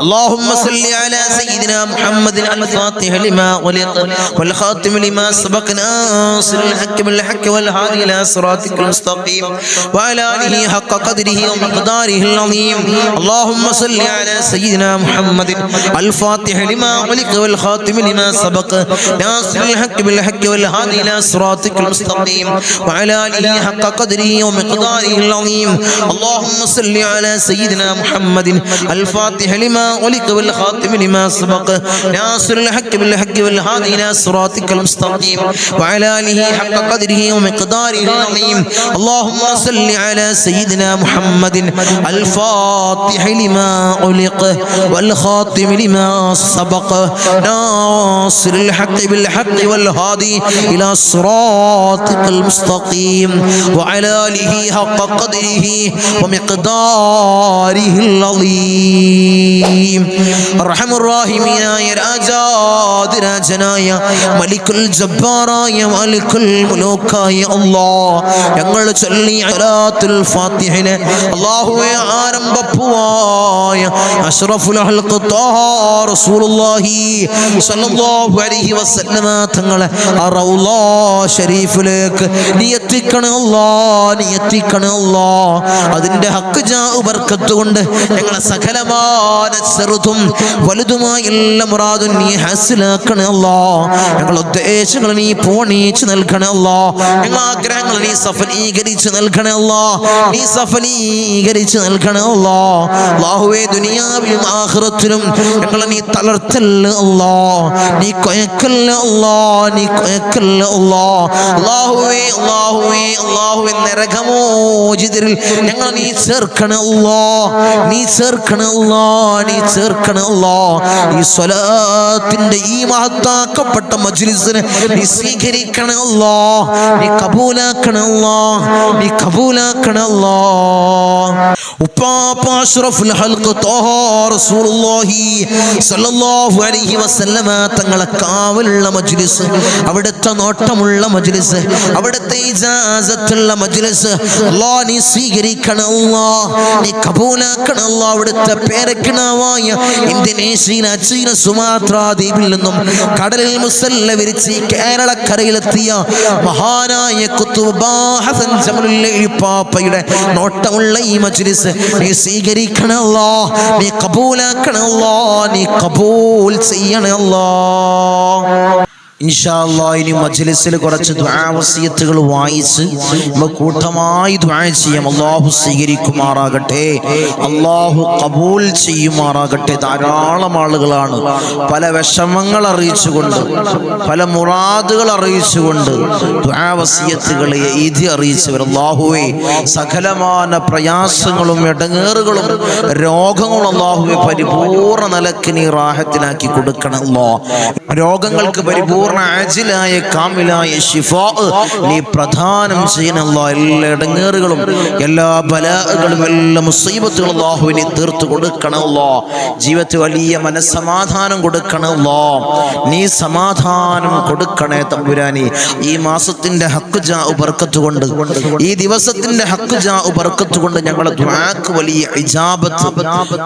اللهم صل على سيدنا محمد الفاتح لما أغلق والخاتم لما سبق ناصر الحق بالحق والهادي إلى صراطك المستقيم وعلى آله حق قدره ومقداره العظيم. اللهم صل على سيدنا محمد الفاتح لما أغلق والخاتم لما سبق ناصر الحق بالحق والهادي إلى صراطك المستقيم وعلى آله حق قدره ومقداره العظيم. اللهم صل على سيدنا محمد الفاتح لما أغلق والخاتم لما سبق ناصر الحق بالحق والهادي إلى صراطك المستقيم وعلى آله حق قدره ومقداره العظيم. اللهم صل على سيدنا محمد الفاتح لما أغلق والخاتم لما سبق ناصر الحق بالحق والهادي إلى صراطك المستقيم وعلى آله حق قدره ومقداره العظيم. أرحم الراحمين يا രാജാതിരാജനായ മലിക്കുൽ ജബ്ബാറായ മലിക്കുൽ മുലൂക്കായ അല്ലാഹ് ഞങ്ങൾ ചൊല്ലിയ സലാത്തുൽ ഫാത്തിഹനെ അല്ലാഹുവേ ആരംഭപ്പുവായ അഷ്റഫുൽ ഖൽഖ് ത്വാഹ റസൂലുള്ളാഹി സ്വല്ലല്ലാഹു അലൈഹി വസല്ലമ തങ്ങളെ റൗള ശരീഫിലേക്ക് നീ എത്തിക്കണേ അല്ലാഹ്, നീ എത്തിക്കണേ അല്ലാഹ്. അതിന്റെ ഹക്ക് ജാ ബർക്കത്ത് കൊണ്ട് ഞങ്ങളെ സകലമായ ചെറുതും വലുതുമായ എല്ലാ മുറാദും നീ ഹാസിലാക്കണേ അല്ലാഹ്. ഞങ്ങളുടെ ഉദ്ദേശങ്ങൾ നീ പൂർണ്ണീച്ച് നൽകണേ അല്ലാഹ്. ഞങ്ങളുടെ ആഗ്രഹങ്ങൾ നീ സഫലീകരിച്ച് നൽകണേ അല്ലാഹ്, നീ സഫലീകരിച്ച് നൽകണേ അല്ലാഹ്. അല്ലാഹുവേ ദുനിയാവിലും ആഖിറത്തിലും ഞങ്ങളെ നീ തളർത്തല്ല അല്ലാഹ്, നീ കൊയക്കല്ല അല്ലാഹ്, നീ കൊയക്കല്ല അല്ലാഹ്. അല്ലാഹുവേ അല്ലാഹുവേ അല്ലാഹുവേ നരകമോചിതരിൽ ഞങ്ങളെ നീ ചേർക്കണേ അല്ലാഹ്, നീ ചേർക്കണേ അല്ലാഹ്, നീ ചേർക്കണേ അല്ലാഹ്. ഈ സ്വലാത്തിന്റെ ഈ മഹത്താക്കപ്പെട്ട മജ്ലിസിനെ നീ സ്വീകരിക്കണേ അല്ലാഹ്, നീ കബൂലാക്കണേ അല്ലാഹ്, നീ കബൂലാക്കണേ അല്ലാഹ്. ഉപ്പാപ്പ അഷ്റഫുൽ ഖൽഖ് ത്വാഹ റസൂലുള്ളാഹി സ്വല്ലല്ലാഹു അലൈഹി വസല്ലമ തങ്ങളെ കാവലുള്ള മജ്ലിസ്, അവിടുത്തെ നോട്ടമുള്ള മജ്ലിസ്, അവിടുത്തെ ഇജാസത്തുള്ള മജ്ലിസ് അല്ലാഹ് നീ സ്വീകരിക്കണേ അല്ലാഹ്, നീ കബൂലാക്കണേ അല്ലാഹ്. അവിടുത്തെ പേരക്കിണാവായ ഇന്തോനേഷ്യയിലെ ചീന സുമാത്ര ദ്വീപിൽ നിന്നും കടലിൽ മുസല്ല വിരിച്ച് കേരളക്കരയിലെത്തിയ മഹാനായ ഖുത്ബ് ഹസൻ ജമലുല്ലൈലി പാപ്പയുടെ നോട്ടമുള്ള ഈ മജ്ലിസ് നീ സ്വീകരിക്കണേ അല്ലാഹ്, നീ കബൂലാക്കണേ അല്ലാഹ്, നീ കബൂൽ ചെയ്യണേ അല്ലാഹ്. ഇൻഷാ അല്ലാഹ് ഇനി മജ്ലിസിൽ കുറച്ച് ദുആ വസിയത്തുകൾ വായിച്ച് നമുക്ക് കൂട്ടമായി ദുആ ചെയ്യാം. അല്ലാഹു സ്വീകരിക്കുമാറാകട്ടെ, അല്ലാഹു കബൂൽ ചെയ്യുമാറാകട്ടെ. ധാരാളം ആളുകളാണ് പല വിഷമങ്ങൾ അറിയിച്ചുകൊണ്ട്, പല മുറാദുകൾ അറിയിച്ചുകൊണ്ട് ദുആ വസിയത്തുകൾ എഴുതി അറിയിച്ചവർ. അല്ലാഹുവേ സകലമാന പ്രയാസങ്ങളും ഇടങ്ങേറുകളും രോഗങ്ങളും അല്ലാഹുവേ പരിപൂർണ്ണ നിലക്ക് നീ റാഹത്തിലാക്കി കൊടുക്കണം അല്ലാഹ്. രോഗങ്ങൾക്ക് പരിപൂർണ്ണ ആജിലായ കാമിലായ ശിഫാ നീ പ്രദാനം ചെയ്യണം അല്ലാഹ്. എല്ലാ ഇടങ്ങേറുകളും എല്ലാ ബലാകളും എല്ലാ മുസീബത്തുകളും അല്ലാഹുവേ നീ തീർത്തു കൊടുക്കണം അല്ലാഹ്. ജീവിതത്തിൽ വലിയ മനസ്സമാധാനം കൊടുക്കണം അല്ലാഹ്, നീ സമാധാനം കൊടുക്കണേ തമ്പുരാനെ. ഈ മാസത്തിന്റെ ഹക്ക് ജാ ബർക്കത്ത് കൊണ്ട്, ഈ ദിവസത്തിന്റെ ഹക്ക് ജാ ബർക്കത്ത് കൊണ്ട് ഞങ്ങളുടെ ദുആക്ക് വലിയ ഇജാബത്ത്,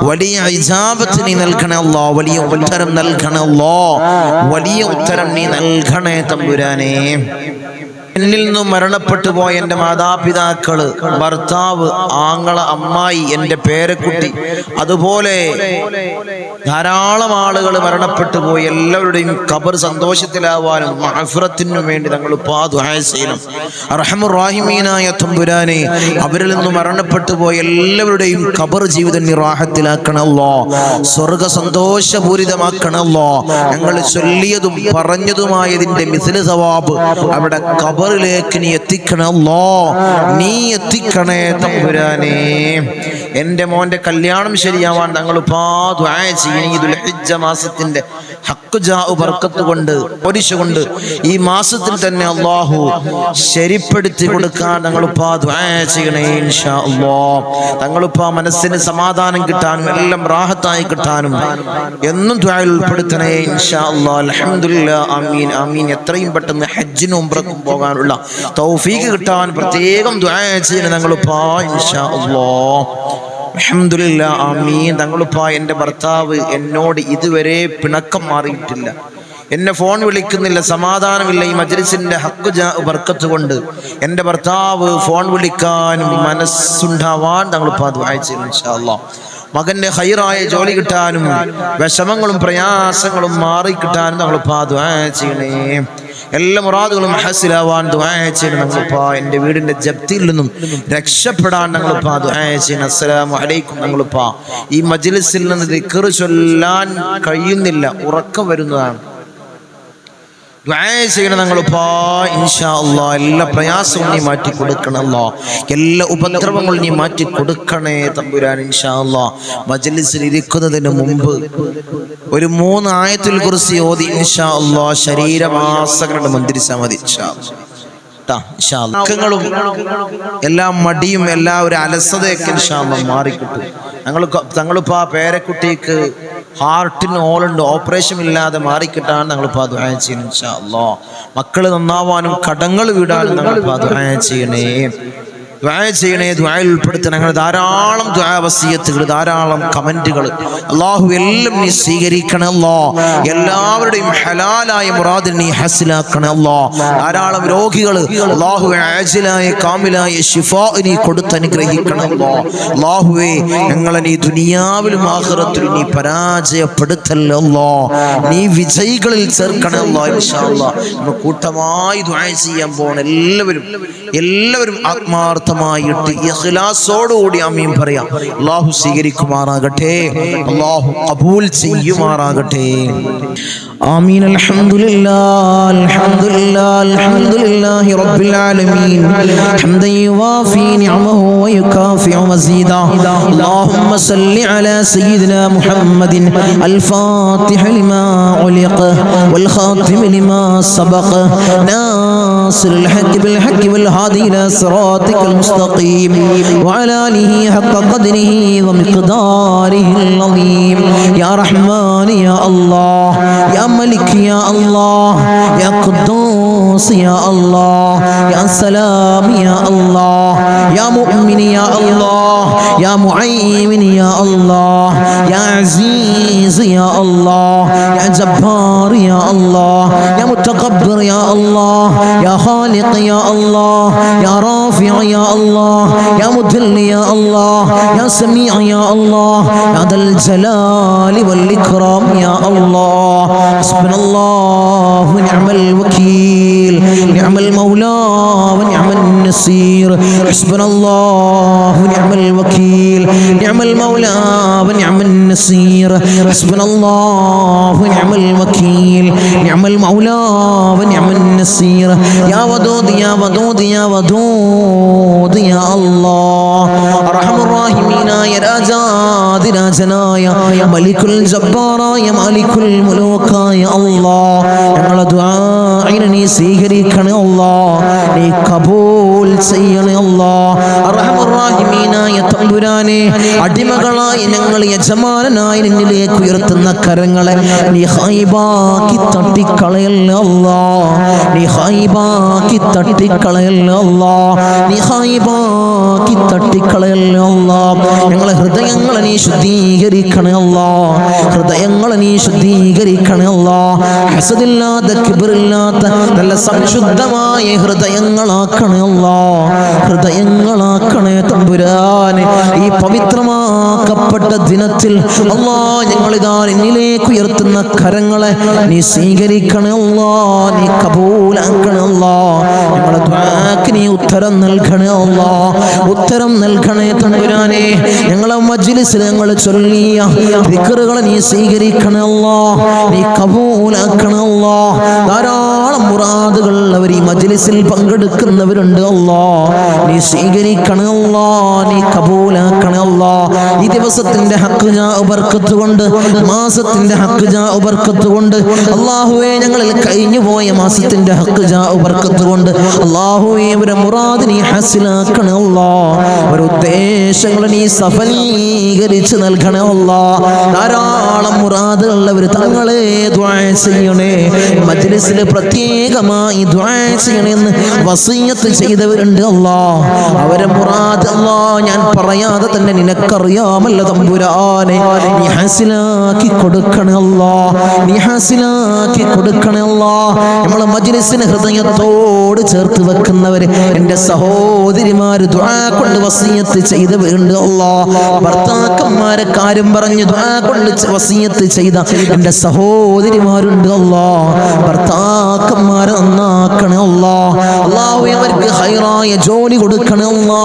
വലിയ ഇജാബത്ത് നീ നൽകണേ അല്ലാഹ്, വലിയ ഉത്തരം നൽകണേ അല്ലാഹ്, വലിയ ഉത്തരം നീ നൽകണേ തമ്പുരാനെ. എന്നിൽ നിന്നും മരണപ്പെട്ടു പോയ എൻ്റെ മാതാപിതാക്കള്, ഭർത്താവ്, ആങ്ങള, അമ്മായി, എൻ്റെ പേരക്കുട്ടി, അതുപോലെ ധാരാളം ആളുകൾ മരണപ്പെട്ടു പോയി. എല്ലാവരുടെയും ഖബർ സന്തോഷത്തിലാവാനും മഗ്ഫിറത്തിനും വേണ്ടി ഞങ്ങൾ ദുആ ചെയ്യണം. അർഹമുർ റഹീമീനായ തമ്പുരാനെ, അവരിൽ നിന്ന് മരണപ്പെട്ടു പോയ എല്ലാവരുടെയും ഖബർ ജീവിതം റാഹത്തിലാക്കണം അല്ലാഹ്, സ്വർഗ്ഗ സന്തോഷപൂരിതമാക്കണം അല്ലാഹ്. ഞങ്ങൾ ചൊല്ലിയതും പറഞ്ഞതുമായതിന്റെ മിസ്ല സവാബ് അവിടെ ഖബറിലേക്ക് നീ എത്തിക്കണം അല്ലാഹ്, നീ എത്തിക്കണേ തമ്പുരാനെ. എൻ്റെ മോൻ്റെ കല്യാണം ശരിയാവാൻ ഞങ്ങൾ ദുആ ചെയ്യണം. ഈ ദുൽഹിജ്ജ മാസത്തിന്റെ ഹഖ് ജാഉ ബർക്കത്ത് കൊണ്ട്, പൊരിശ കൊണ്ട് ഈ മാസത്തിൽ തന്നെ അല്ലാഹു ശരിപ്പെടുത്തി കൊടുക്കാൻ ഞങ്ങൾ ദുആ ചെയ്യണേ ഇൻഷാ അല്ലാഹ്. തങ്ങളിപ്പോ മനസ്സിന് സമാധാനം കിട്ടാനും എല്ലാം റാഹത്തായി കിട്ടാനും എന്നും ദുആയിൽ ഉൾപ്പെടുത്തണേ ഇൻഷാ അല്ലാഹ്. അൽഹംദുലില്ലാഹ്, ആമീൻ ആമീൻ. എത്രയും പെട്ടെന്ന് ഹജ്ജിനും ഉംറക്കും പോകാനുള്ള തൗഫീഖ് കിട്ടാൻ പ്രത്യേകം ദുആ ചെയ്യണം ഞങ്ങളിപ്പോ ഇൻഷാ അല്ലാഹ്. അൽഹംദുലില്ലാഹ്, ആമീൻ. തങ്ങളിപ്പോ എൻ്റെ ഭർത്താവ് എന്നോട് ഇതുവരെ പിണക്കം മാറിയിട്ടില്ല, എന്നെ ഫോൺ വിളിക്കുന്നില്ല, സമാധാനമില്ല. ഈ മജ്ലിസിന്റെ ഹഖ് ജാഉ ബർക്കത്ത് കൊണ്ട് എൻ്റെ ഭർത്താവ് ഫോൺ വിളിക്കാനും മനസ്സുണ്ടാവാൻ ഞങ്ങളിപ്പോ ദുആ ചെയ്യണം ഇൻഷാ അല്ലാഹ്. മകന്റെ ഖൈറായ ജോലി കിട്ടാനും വിഷമങ്ങളും പ്രയാസങ്ങളും മാറിക്കിട്ടാനും ഞങ്ങളിപ്പോ ദുആ ചെയ്യണേ. എല്ലാ മുറാദുകളും ഹാസിലാവാൻ ദുആ ചെയ്യണം ഞങ്ങളിപ്പോ. എൻ്റെ വീടിന്റെ ജപ്തിയിൽ നിന്നും രക്ഷപ്പെടാൻ ഞങ്ങളിപ്പോ ദുആ ചെയ്യണം. അസ്സലാമു അലൈക്കും. ഞങ്ങളിപ്പോ ഈ മജ്ലിസിൽ നിന്ന് ദിക്ർ ചൊല്ലാൻ കഴിയുന്നില്ല, ഉറക്കം വരുന്നതാണ്. ദുആ ചെയ്യണം ഞങ്ങളിപ്പോ ഇൻഷാ അല്ലാഹ്. എല്ലാ പ്രയാസവും നീ മാറ്റി കൊടുക്കണം അല്ലാഹ്, എല്ലാ ഉപദ്രവങ്ങളും നീ മാറ്റി കൊടുക്കണേ തമ്പുരാൻ ഇൻഷാ അല്ലാഹ്. മജ്ലിസിൽ ഇരിക്കുന്നതിന് മുമ്പ് ഒരു 3 ആയത്തുൽ കുർസി ഓതി ഇൻഷാ അല്ലാഹ് ശരീരമാസകരുടെ മന്ത്രിച്ചാൽ മതി ഇൻഷാ അല്ലാഹ്. എല്ലാ മടിയും എല്ലാ ഒരു അലസതയൊക്കെ ഇൻഷാ അല്ലാഹ് മാറിക്കിട്ടും. ഞങ്ങളിപ്പോ ആ പേരക്കുട്ടിക്ക് ഹാർട്ടിന് ഹോളുണ്ട്, ഓപ്പറേഷൻ ഇല്ലാതെ മാറിക്കിട്ടാൻ ഞങ്ങളിപ്പോ ദുആ ചെയ്യണം ഇൻഷാ അല്ലാഹ്. മക്കള് നന്നാവാനും കടങ്ങൾ വീടാനും ഞങ്ങളിപ്പോ ദുആ ചെയ്യണേ, ദുആ ചെയ്യണേ, ദുആയിൽ ഉൾപ്പെടുത്തണം. ഞങ്ങൾ ധാരാളം ദുആ വസിയത്തുകൾ, ധാരാളം കമന്റുകൾ അല്ലാഹു എല്ലാം നീ സ്വീകരിക്കണം അല്ലാഹ്. എല്ലാവരുടെയും ഹലാലായ മുറാദിനെ നീ ഹാസിലാക്കണം അല്ലാഹ്. ധാരാളം രോഗികൾ അല്ലാഹു ആജിലായ കാമിലായ ശിഫാ നീ കൊടുത്ത് അനുഗ്രഹിക്കണം അല്ലാഹ്. അല്ലാഹുവേ, ഞങ്ങളെ നീ ദുനിയാവിലും ആഖിറത്തിലും നീ പരാജയപ്പെടുത്തല്ല അല്ലാഹ്, നീ വിജയികളിൽ ചേർക്കണം അല്ലാഹ് ഇൻഷാ അല്ലാഹ്. നമ്മൾ കൂട്ടമായി ദുആ ചെയ്യാൻ പോണ എല്ലാവരും ആത്മാർത്ഥമായിട്ട് ഇഖ്ലാസോടുകൂടി ആമീൻ പറയാം. അല്ലാഹു സ്വീകരിക്കുമാറാകട്ടെ, അല്ലാഹു ഖബൂൽ ചെയ്യുമാറാകട്ടെ. ആമീൻ. അൽഹംദുലില്ലാഹ് അൽഹംദുലില്ലാഹ് അൽഹംദുലില്ലാഹി റബ്ബിൽ ആലമീൻ ഹംദൻ യുവാഫി നിഅമഹു വയുകാഫിഉ മസീദാ. അല്ലാഹുമ്മ സല്ലി അലാ സയ്യിദിനാ മുഹമ്മദിൻ അൽ ഫാത്തിഹ ലിമാ ഉലിഖ വൽ ഖാതിമ ലിമാ സബഖ നാസിറുൽ ഹഖ് ബിൽ ഹഖ് വൽ ഹാദി ഇലാ സിറാത്തിക്കൽ മുസ്തഖീം വഅലാ ആലിഹി ഹഖ ഖദ്രിഹി വമിഖ്ദാരിഹിൽ അളീം. യാ റഹ്മാൻ യാ അല്ലാഹ്, യാ മലിക് യാ അല്ലാഹ്, യാ ഖുദ്ദൂസ് യാ അല്ലാഹ്, യാ സലാം യാ അല്ലാഹ്, യാ മുഅ്മിൻ യാ അല്ലാഹ്, യാ മുഅയ്മിൻ യാ അല്ലാഹ്, യാ അസീസ് യാ അല്ലാഹ്, യാ ജബ്ബാർ യാ അല്ലാഹ്, യാ മുതകബ്ബിർ യാ അല്ലാഹ്, യാ ഖാലിഖ് യാ അല്ലാഹ്, യാ റാഫിഅ യാ അല്ലാഹ്, യാ മുദിൽ യാ അല്ലാഹ്, യാ സമീഅ യാ അല്ലാഹ്, യാ ദൽ ജലാലി വൽ ഇക്റാം യാ അല്ലാഹ്. ഹസ്ബുനല്ലാഹു വനിഅമൽ വകീൽ, നിഅമൽ മൗലാ വനിഅമൻ നസീർ. ഹസ്ബുനല്ലാഹു വനിഅമൽ വകീൽ, നിഅമൽ മൗലാ വനിഅമൻ നസീർ. ഹസ്ബുനല്ലാഹു വനിഅമൽ വകീൽ, നിഅമൽ മൗലാ വനിഅമൻ നസീർ. യാ വദൂദ് യാ വദൂദ് യാ വദൂദ് യാ അല്ലാഹ്. അർഹമുർ റഹീമീനായ രാജാതിരാജനായ മലിക്കുൽ ജബ്ബാറായ മാലിക്കുൽ മുലൂക്കായ അല്ലാഹ്, ഞങ്ങളെ ദുആഇനെ നീ സ്വീകരിക്കണേ അല്ലാഹ്, നീ കബൂൽ ചെയ്യണേ അല്ലാഹ്. അർഹമുർ റഹീമീനായ തമ്പുരാനെ, അടിമകളായി ഞങ്ങൾ യജമാനനായി നിന്നിലേക്ക് ഉയർത്തുന്ന കരങ്ങളെ നീ ഖൈബാക്കി തട്ടിക്കളയല്ലേ അല്ലാഹ്, നീ ഖൈബാക്കി തട്ടിക്കളയല്ലേ അല്ലാഹ്, നീ ഖൈബാക്കി തട്ടിക്കളയല്ലേ അല്ലാഹ്. ഞങ്ങളെ ഹൃദയങ്ങളെ നീ ശുദ്ധീകരിക്കണേ അല്ലാ, ഹൃദയങ്ങളെ നീ ശുദ്ധീകരിക്കണേ അല്ലാ. ഹസദില്ലാത്ത കിബ്റില്ലാത്ത നല്ല സംശുദ്ധമായ ഹൃദയങ്ങളാക്കണേ അല്ലാ, ഹൃദയങ്ങളാക്കണേ തമ്പുരാനെ. ഈ പവിത്രമാക്കപ്പെട്ട ദിനത്തിൽ അല്ലാ ഞങ്ങളിതാ നിന്നിലേക്ക് ഉയർത്തുന്ന കരങ്ങളെ നീ സ്വീകരിക്കണേ അല്ലാ, നീ കബൂലാക്കണേ അല്ലാ. ഞങ്ങളുടെ ദുആക്ക് നീ ഉത്തരം നൽകണേ അല്ലാ, ഉത്തരം നൽകണേ തമ്പുരാനെ. ഞങ്ങളെ മജ്ലിസിൽ ഞങ്ങൾ ചൊല്ലിയ ദിക്റുകളെ നീ സ്വീകരിക്കണേ അല്ലാ, നീ കബൂലാക്കണേ അല്ലാ. ധാരാളം മുറാദുകൾ അവർ ഈ മജ്ലിസിൽ പങ്കെടുക്കുന്നവരുണ്ട് അല്ലാ, നീ സ്വീകരിക്കണേ അല്ലാ, നീ കബൂലാക്കണേ അല്ലാ. ഈ ദിവസത്തിന്റെ ഹക്ക് ജാ ബർക്കത്ത് കൊണ്ട്, മാസത്തിന്റെ ഹക്ക് ജാ ബർക്കത്ത് കൊണ്ട് അല്ലാഹുവേ, ഞങ്ങളിൽ കഴിഞ്ഞു പോയ മാസത്തിന്റെ ഹക്ക് ജാ ബർക്കത്ത് കൊണ്ട് അല്ലാഹുവേ അവരെ മുറാദ് നീ ഹസിലാക്കണേ അല്ലാ, അവരുടെ ഉദ്ദേശങ്ങൾ നീ സഫലീകരിച്ച് നൽകണേ അല്ലാ. ധാരാളം മുറാദുള്ളവർ തങ്ങളെ ദുആ ചെയ്യണേ, മജ്ലിസിൽ പ്രത്യേകമായി ദുആ ചെയ്യണമെന്ന് വസിയത്ത് ചെയ്തവരുണ്ട് അല്ലാ. അവരെ മുറാദ് അല്ലാ ഞാൻ പറയാതെ തന്നെ നിനക്കറിയാമല്ലോ തമ്പുരാനെ, നീ ഹാസിലാക്കി കൊടുക്കണേ അല്ലാ, നീ ഹാസിലാക്കി കൊടുക്കണേ അല്ലാ. നമ്മളെ മജ്ലിസിനെ ഹൃദയത്തോട് ചേർത്ത് വെക്കുന്നവര് എൻ്റെ സഹോദരിമാര് ദുആ കൊണ്ട് വസിയത്ത് ചെയ്തവരുണ്ട് അല്ലാ. ഭർത്താക്കന്മാരെ കാര്യം പറഞ്ഞ് ദുആ കൊണ്ട് വസിയത്ത് ചെയ്ത എൻ്റെ സഹോദരിമാരുണ്ട് അല്ലാ. ഭർത്താക്കന്മാരെ നന്നാക്കണേ അല്ലാ. അല്ലാഹുവേ അവർക്ക് ഹൈറായ ജോലി കൊടുക്കണേ അല്ലാ,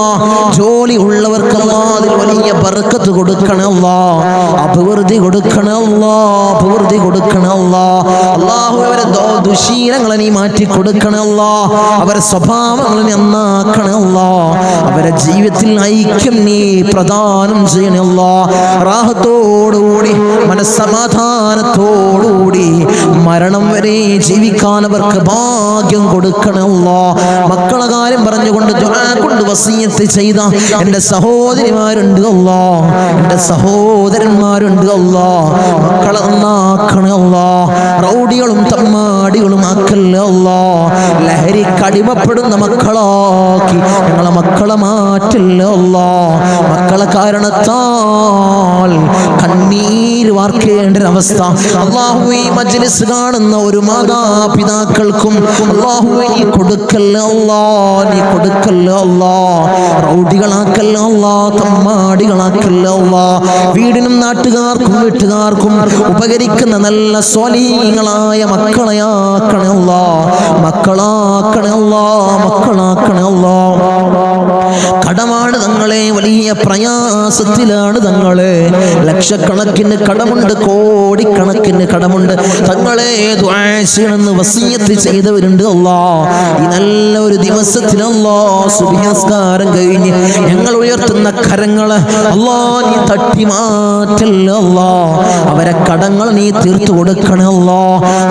ജോലി ഉള്ളവർക്ക് അല്ലാ അതിൽ വലിയ ബർക്കത്ത് കൊടുക്കണേ അല്ലാ, അഭിവൃദ്ധി കൊടുക്കണേ അല്ലാ, അഭിവൃദ്ധി കൊടുക്കണേ അല്ലാ. അല്ലാഹുവേ അവരെ ദുശീലങ്ങളെ നീ മാറ്റി കൊടുക്കണേ അല്ലാ, അവരെ സ്വഭാവങ്ങളെ നന്നാക്കണേ അല്ലാ, അവരെ ജീവിതത്തിൽ ഐക്യം നീ പ്രദാനം ചെയ്യണേ അല്ലാ. റാഹത്തോടുകൂടി മനസ്സമാധാനത്തോടുകൂടി മരണം വരെ ജീവിക്കാൻ അവർക്ക് ഭാഗ്യം കൊടുക്കണേ അല്ലാ. മക്കളെ കാര്യം പറഞ്ഞുകൊണ്ട് ദുആ കൊണ്ട് വസിയത്ത് ചെയ്ത എൻ്റെ സഹോദരിമാരുണ്ട് അല്ലാ, എൻ്റെ സഹോദരന്മാരുണ്ട് അല്ലാ. മക്കളെ നന്നാക്കണേ അല്ലാ, റൗഡികളും തമ്മാടികളും ആക്കല്ലേ അല്ലാ. ലഹരിക്ക് അടിമപ്പെടുന്ന മക്കളാക്കി ഞങ്ങളെ മക്കളെ മാറ്റില്ല അല്ലാ. മക്കളെ കാരണത്താൽ കണ്ണീര് വാർക്കേണ്ട ഒരവസ്ഥ അല്ലാഹുവേ മജ്ലിസ് കാണുന്ന ഒരു മാതാപിതാക്കൾക്കും അല്ലാഹുവേ നീ കൊടുക്കല്ലേ അല്ലാ, നീ കൊടുക്കല്ലേ അല്ലാ. റൗഡികളാക്കല്ലേ അല്ലാ, തമ്മാടികളാക്കല്ലേ അല്ലാ. വീടിനും നാട്ടുകാർക്കും വീട്ടുകാർക്കും ഉപകരിക്കുന്ന നല്ല സ്വാലിഹീങ്ങളായ മക്കളെയാക്കണേ അല്ലാ, മക്കളാക്കണേ അല്ലാ, മക്കളാക്കണേ അല്ലാ. കടമാണ് തങ്ങളെ, വലിയ പ്രയാസത്തിലാണ് തങ്ങളെ, ലക്ഷക്കണക്കിന് കടമുണ്ട്, കോടിക്കണക്കിന് കടമുണ്ട്. തങ്ങളെ ദുആ ചെയ്യണമെന്ന് വസിയത്ത് ചെയ്തവരുണ്ട് അല്ലാ. ഈ നല്ല ഒരു ദിവസത്തിൽ അല്ലാ സുബ്ഹി നിസ്കാരം കഴിഞ്ഞ് ഞങ്ങൾ ഉയർത്തുന്ന കരങ്ങള് അല്ലാ നീ തട്ടി മാറ്റല്ല അല്ലാ, അവരെ കടങ്ങൾ നീ തീർത്തു കൊടുക്കണേ അല്ലാ.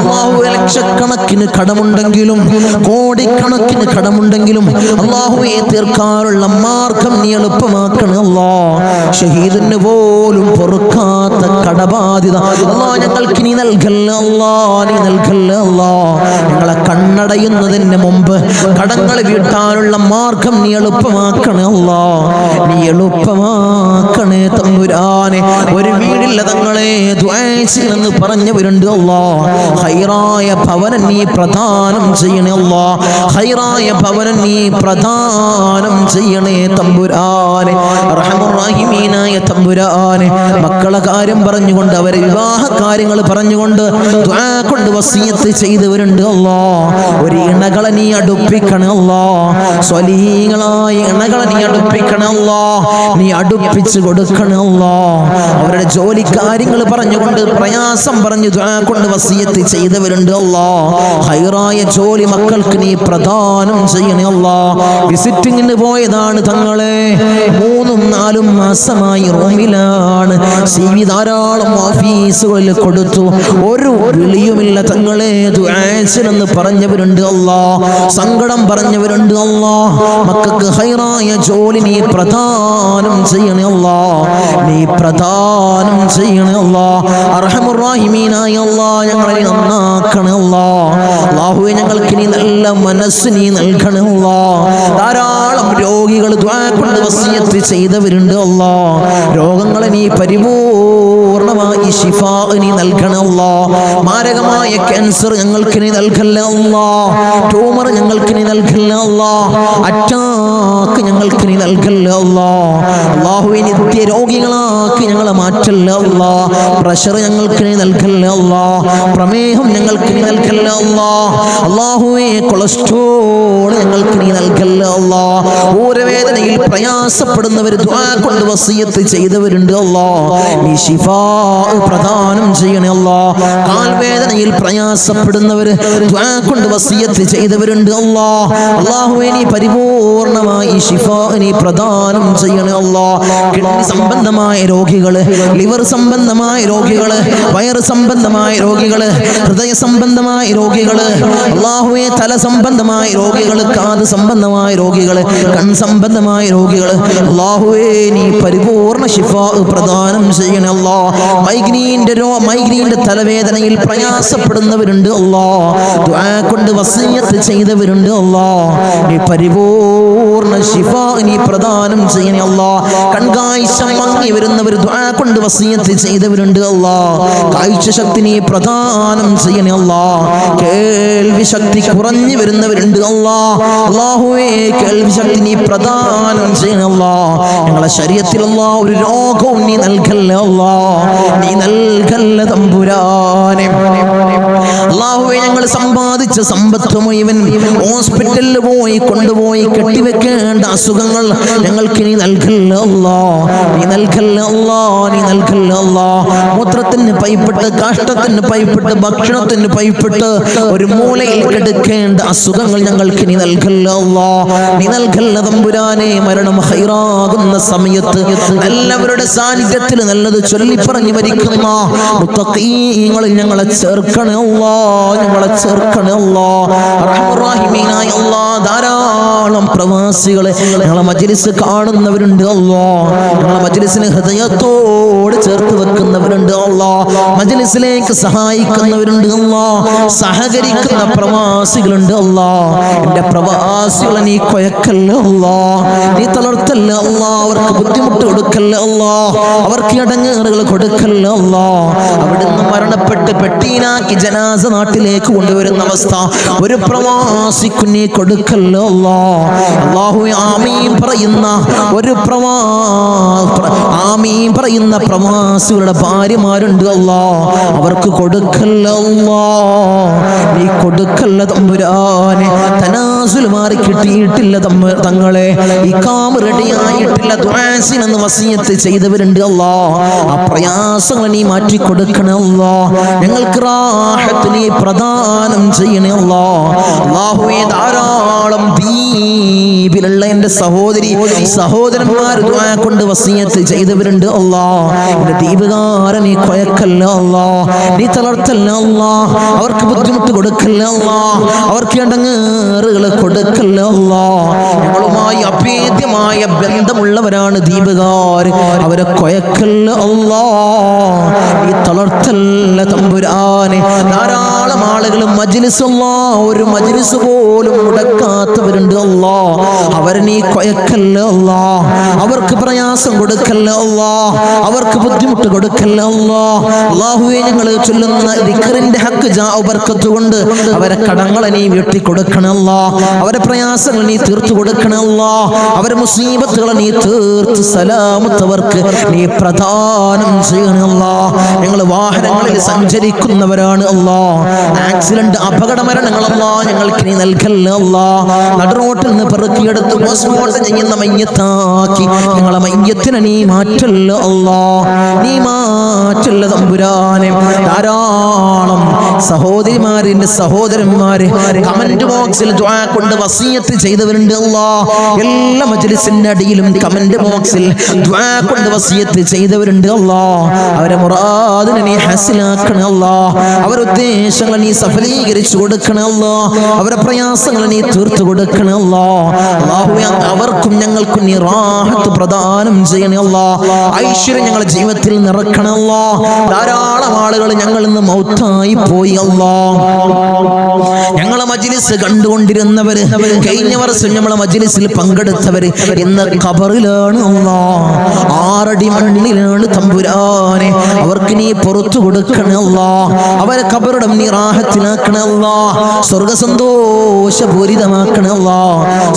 അല്ലാഹുവേ ലക്ഷക്കണക്കിന് കടമുണ്ടെങ്കിലും കോടിക്കണക്കിന് കടമുണ്ടെങ്കിലും അല്ലാഹുവേ തീർക്കാനുള്ള മാർഗം നീ എളുപ്പമാക്കണേ അല്ലാ. ഷഹീദിന് പോലും പൊറുക്കാത്ത കടബാധ്യത അല്ലാ ഞങ്ങൾക്ക് നീ നൽകല്ല അല്ലാ, നീ നൽകല്ല അല്ലാ. ഞങ്ങളെ കണ്ണടയുന്നതിന് മുമ്പ് കടങ്ങൾ വീട്ടാനുള്ള മാർഗം നീ എളുപ്പമാക്കണേ അല്ലാ, നീ എളുപ്പമാക്കണേ തമ്പുരാനെ. ഒരു വീടില്ല തങ്ങളെ ദുആ ചെയ്യണമെന്ന് പറഞ്ഞവരുണ്ട് അല്ലാ. ഹൈറായ ഭവനം നീ പ്രദാനം ചെയ്യണേ അല്ലാ, ഹൈറായ ഭവനം നീ പ്രദാനം ചെയ്യണേ തമ്പുരാനെ. റഹ്മാൻ റഹീമീനായ തമ്പുരാനെ, മക്കളെ കാര്യം പറഞ്ഞുകൊണ്ട് അവരെ വിവാഹ കാര്യങ്ങൾ പറഞ്ഞുകൊണ്ട് ദുആ കൊണ്ട് വസിയത്ത് ചെയ്തവരുണ്ട് അല്ലാ. ഒരു ഇണകളെ നീ അടുപ്പിക്കണേ അല്ലാ, സ്വലീഹങ്ങളായ ഇണകളെ നീ അടുപ്പിക്കണേ അല്ലാ, നീ അടുപ്പിച്ച് കൊടുക്കണേ അല്ലാ. അവരുടെ ജോലി കാര്യങ്ങൾ പറഞ്ഞുകൊണ്ട് പ്രയാസം പറഞ്ഞു ദുആ കൊണ്ട് വസിയത്ത് ചെയ്തവരുണ്ട് അല്ലാ. ഹൈറായ ജോലി മക്കൾക്ക് നീ പ്രദാനം ചെയ്യണേ അല്ലാ. വിസിറ്റിങ്ങിന് പോയതാണ് തങ്ങളെ, 3-4 മാസമായി റൂമിലാണ്. ധാരാളം ഓഫീസുകളിൽ കൊടുത്തു, ഒരു വിളിയുമില്ല തങ്ങളെ. ദുആ വയസ്സിനെന്ന് പറഞ്ഞവരുണ്ട് അല്ലാ, സങ്കടം പറഞ്ഞവരുണ്ട് അല്ലാ. മക്കൾക്ക് ഹൈറായ ജോലി നീ പ്രദാനം ചെയ്യണേ അല്ലാ, നീ പ്രദാനം ചെയ്യണേ അല്ലാ. അർഹമുർ റഹീമീനായ അല്ലാ, ഞങ്ങളെ നന്നാക്കണേ അല്ലാ. അല്ലാഹുവേ, ഞങ്ങൾക്ക് നീ നല്ല മനസ്സ് നീ നൽകണേ അല്ലാ. ധാരാളം രോഗികൾ ദുആ കൊണ്ട് വസിയത്ത് ചെയ്തവരുണ്ട് അല്ലാ. രോഗങ്ങളെ നീ പരിപൂർണമായി ശിഫാ നീ നൽകണേ അല്ലാ. മാരകമായ ക്യാൻസർ ഞങ്ങൾക്ക് നീ നൽകല്ലേ അല്ലാ. ട്യൂമർ ഞങ്ങൾക്ക് നീ നൽകല്ലേ അല്ലാ. അറ്റാക്ക് ഞങ്ങൾക്ക് നീ നൽകല്ലേ അല്ലാ. അല്ലാഹുവേ, നിത്യ രോഗികളാക്കി ഞങ്ങളെ മാറ്റല്ലേ അല്ലാ. പ്രഷർ ഞങ്ങൾക്ക് നീ നൽകല്ലേ അല്ലാ. പ്രമേഹം ഞങ്ങൾക്ക് നീ നൽകല്ലേ അല്ലാ. അല്ലാഹുവേ, കൊളസ്ട്രോൾ ഞങ്ങൾക്ക് നീ നൽകല്ലേ അല്ലാ. ഊരവേദനയിൽ പ്രയാസപ്പെടുന്നവർ ദുആ കൊണ്ട് വസിയത്ത് ചെയ്തവരുണ്ട് അല്ലാ, നീ ശിഫാ പ്രദാനം ചെയ്യണേ അല്ലാ. കാൽവേദനയിൽ പ്രയാസപ്പെടുന്നവർ ദുആ കൊണ്ട് വസിയത്ത് ചെയ്തവരുണ്ട് അല്ലാ. അല്ലാഹുവേ, നീ പരിപൂർണമായി ശിഫാ നീ പ്രദാനം ചെയ്യണേ അല്ലാ. കിഡ്നി സംബന്ധമായ രോഗികള്, ലിവർ സംബന്ധമായ രോഗികള്, വയറ് സംബന്ധമായ രോഗികള്, ഹൃദയ സംബന്ധമായ രോഗികള്, അല്ലാഹുവേ, തല സംബന്ധമായ രോഗികള്, കാത് സംബന്ധമായ രോഗികള്, കൺ സംബന്ധമായ രോഗികള്, അല്ലാഹുവേ, നീ പരിപൂർണ ശിഫാ പ്രദാനം ചെയ്യണേ അല്ലാ. മൈഗ്രീന്റെ തലവേദനയിൽ പ്രയാസപ്പെടുന്നവരുണ്ട് അല്ലാ, ദുആ കൊണ്ട് വസിയത്ത് ചെയ്തവരുണ്ട് അല്ലാ, നീ പരിപൂർണ ശിഫാ നീ പ്രദാനം ചെയ്യണേ അല്ലാ. കൺകാഴ്ച മങ്ങി വരുന്നവർ ദുആ കൊണ്ട് വസിയത്ത് ചെയ്തവരുണ്ട് അല്ലാ, കാഴ്ച ശക്തി നീ പ്രദാനം ചെയ്യണേ അല്ലാ. കേൾവി ശക്തി കുറഞ്ഞു വരുന്നവരുണ്ട് അല്ലാ, അല്ലാഹുവേ, കേൾവി ശക്തി നീ പ്രദാനം ചെയ്യണേ അല്ലാ. ഞങ്ങളെ ശരീരത്തിൽ അല്ലാ ഒരു രോഗവും നീ നൽകല്ലേ അല്ലാ, നീ നൽകല്ലേ തമ്പുരാനെ. അല്ലാഹുവേ, ഞങ്ങൾ സമ്പാദിച്ച സമ്പത്ത് മുഴുവൻ ഹോസ്പിറ്റലിൽ പോയി കൊണ്ടുപോയി കെട്ടിവെക്കേണ്ട അസുഖങ്ങൾ ഞങ്ങൾക്ക് നീ നൽകല്ലേ അല്ലാ, നീ നൽകല്ലേ അല്ലാ, നീ നൽകല്ലേ അല്ലാ. മൂത്രത്തിന് പൈപ്പിട്ട്, കാഷ്ടത്തിന് പൈപ്പിട്ട്, ഭക്ഷണത്തിന് പൈപ്പിട്ട് ഒരു മൂലയിൽ കിടക്കേണ്ട അസുഖങ്ങൾ ഞങ്ങൾക്ക് നീ നൽകല്ലേ അല്ലാ, നീ നൽകല്ലേ തമ്പുരാനെ. മരണം ഹൈറാകുന്ന സമയത്ത് എല്ലാവരുടെ സാന്നിധ്യത്തിൽ നല്ലത് ചൊല്ലിപ്പറഞ്ഞു മരിക്കുന്ന മുത്തഖീങ്ങളിൽ ഞങ്ങളെ ചേർക്കണേ അല്ലാ, ഞങ്ങളെ ചേർക്കണേ അല്ലാ. അർഹമുർ റഹീമീനായ അല്ലാ, ധാരാളം പ്രവാസികളെ ഞങ്ങളെ മജ്ലിസ് കാണുന്നവരുണ്ട് അല്ലാ, ഞങ്ങളെ മജ്ലിസിനെ ഹൃദയത്തോട് ചേർത്ത് വെക്കുന്നവരുണ്ട് അല്ലാ, മജ്ലിസിലേക്ക് സഹായിക്കുന്നവരുണ്ട് അല്ലാ, സഹകരിക്കുന്ന പ്രവാസികളുണ്ട് അല്ലാ. എന്റെ പ്രവാസികളെ നീ കൊയക്കല്ല അല്ലാ, നീ തളർത്തല്ല അല്ലാ, അവർക്ക് ബുദ്ധിമുട്ട് കൊടുക്കല്ല അല്ലാ, അവർക്ക് ഇടങ്ങേറുകൾ കൊടുക്കല്ല അല്ലാ. അവിടുന്ന് മരണപ്പെട്ട് പെട്ടീനാക്കി ജനാസ നാട്ടിലേക്ക് കൊണ്ടുവരുന്ന അവസ്ഥ ഒരു പ്രവാസിക്ക് നീ കൊടുക്കല്ല അല്ലാ. അല്ലാഹുവേ, ആമീൻ പറയുന്ന ഒരു ആമീൻ പറയുന്ന പ്രവാസികളുടെ ഭാര്യമാരുണ്ട് അല്ലാ, അവർക്ക് കൊടുക്കല്ല അല്ലാ, നീ കൊടുക്കല്ല തമ്പുരാനെ. തനാസുൽ മാറി കിട്ടിയിട്ടില്ല തങ്ങളെ, ഈ കാമ് റെഡിയായിട്ടില്ല, ദുആസിനെന്ന് വസിയത്ത് ചെയ്തവരുണ്ട് അല്ലാ, ആ പ്രയാസങ്ങൾ നീ മാറ്റി കൊടുക്കണേ അല്ലാ. ഞങ്ങൾക്ക് റാഹത്ത് നീ പ്രദാനം ചെയ്യണേ അല്ലാ. അല്ലാഹുവേ, ധാരാളം ദ്വീപിലുള്ള എന്റെ സഹോദരന്മാർ ദുആ കൊണ്ട് വസിയത്ത് ചെയ്തവരുണ്ട് അല്ലാ. എന്റെ ദ്വീപുകാരൻ നീ കൊയക്കല്ല അല്ലാ, നീ തളർത്തല്ല അല്ലാ, അവർക്ക് ബുദ്ധിമുട്ട് കൊടുക്കല്ല അല്ലാ, അവർക്ക് ഇടങ്ങേറുകൾ കൊടുക്കല്ല അല്ലാ. ഞങ്ങളുമായി അഭേദ്യമായ ബന്ധമുള്ളവരാണ് ദ്വീപുകാർ, അവരെ കൊയക്കല്ല അല്ലാ, നീ തളർത്തല്ല തമ്പുരാനെ. ധാരാളം ആളുകൾ മജ്ലിസ് അല്ലാ, ഒരു മജ്ലിസ് പോലും മുടക്കാത്തവരുണ്ട് അല്ലാ, അവരെ നീ കൊയക്കല്ല അല്ലാ, അവർക്ക് പ്രയാസം കൊടുക്കല്ല അല്ലാ, അവർക്ക് ബുദ്ധിമുട്ട് കൊടുക്കല്ല അല്ലാ. അല്ലാഹുവേ, ഞങ്ങൾ ചൊല്ലുന്ന ദിക്റിന്റെ ഹക്ക് ജാഉ ബർക്കത്ത് കൊണ്ട് അവരെ കടങ്ങളെ നീ വീട്ടി കൊടുക്കണം അല്ലാ, അവരെ പ്രയാസങ്ങൾ നീ തീർത്തു കൊടുക്കണം അല്ലാ, അവരെ മുസീബത്തുകളെ നീ തീർത്ത് സലാമത്തവർക്ക് നീ പ്രദാനം ചെയ്യണം അല്ലാ. ഞങ്ങൾ വാഹനങ്ങളിൽ സഞ്ചരിക്കുന്നവരാണ് അല്ലാ, ആക്സിഡന്റ് അപകട മരണങ്ങൾ അല്ലാ ഞങ്ങൾക്ക് നീ നൽകല്ല അല്ലാ. നട റോട്ടിൽ നിന്ന് പെറുക്കിയെടുത്ത് പോസ്റ്റ്മോർട്ടം ചെയ്യുന്ന മയ്യത്താക്കി ഞങ്ങളെ മയ്യത്തിനെ നീ മാറ്റല്ല അല്ലാ, നീ മാറ്റല്ല തമ്പുരാനെ. ധാരാളം സഹോദരിമാരിന്റെ സഹോദരന്മാര് കമന്റ് ബോക്സിൽ ദുആ കൊണ്ട് വസിയത്ത് ചെയ്തവരുണ്ട് അല്ലാ. എല്ലാ മജ്ലിസിന്റെ അടിയിലും കമന്റ് ബോക്സിൽ ദുആ കൊണ്ട് വസിയത്ത് ചെയ്തവരുണ്ട് അല്ലാ. അവരെ മുറാദിനെ നീ ഹസിലാക്കണേ അല്ലാ, അവരുടെ ഉദ്ദേശങ്ങൾ നീ സഫലീകരിച്ചു കൊടുക്കണേ അല്ലാ, അവരുടെ പ്രയാസങ്ങൾ നീ തീർത്തു കൊടുക്കണേ അല്ലാ. അല്ലാഹുവേ അവർക്കും ഞങ്ങൾക്കും നീ റാഹത്ത് പ്രദാനം ചെയ്യണേ അല്ലാ, ഐശ്വര്യം ഞങ്ങളുടെ ജീവിതത്തിൽ നിറക്കണേ അല്ലാ. ധാരാളം ആളുകൾ ഞങ്ങളിൽ നിന്ന് മൗത്തായി പോയി അല്ലാ. ഞങ്ങളെ മജ്ലിസ് കണ്ടുകൊണ്ടിരുന്നവര്, കഴിഞ്ഞ വർഷം ഞങ്ങളെ മജ്ലിസിൽ പങ്കെടുത്തവര് ഇന്ന് ഖബറിലാണ് അല്ലാ, 6 അടി മണ്ണിലാണ് തമ്പുരാനെ. അവർക്ക് നീ പുറത്തു കൊടുക്കണേ അല്ലാ, അവരെ ഖബറിടം നീ റാഹത്തിലാക്കണേ അല്ലാ, സ്വർഗ സന്തോഷപൂരിതമാക്കണേ അല്ലാ.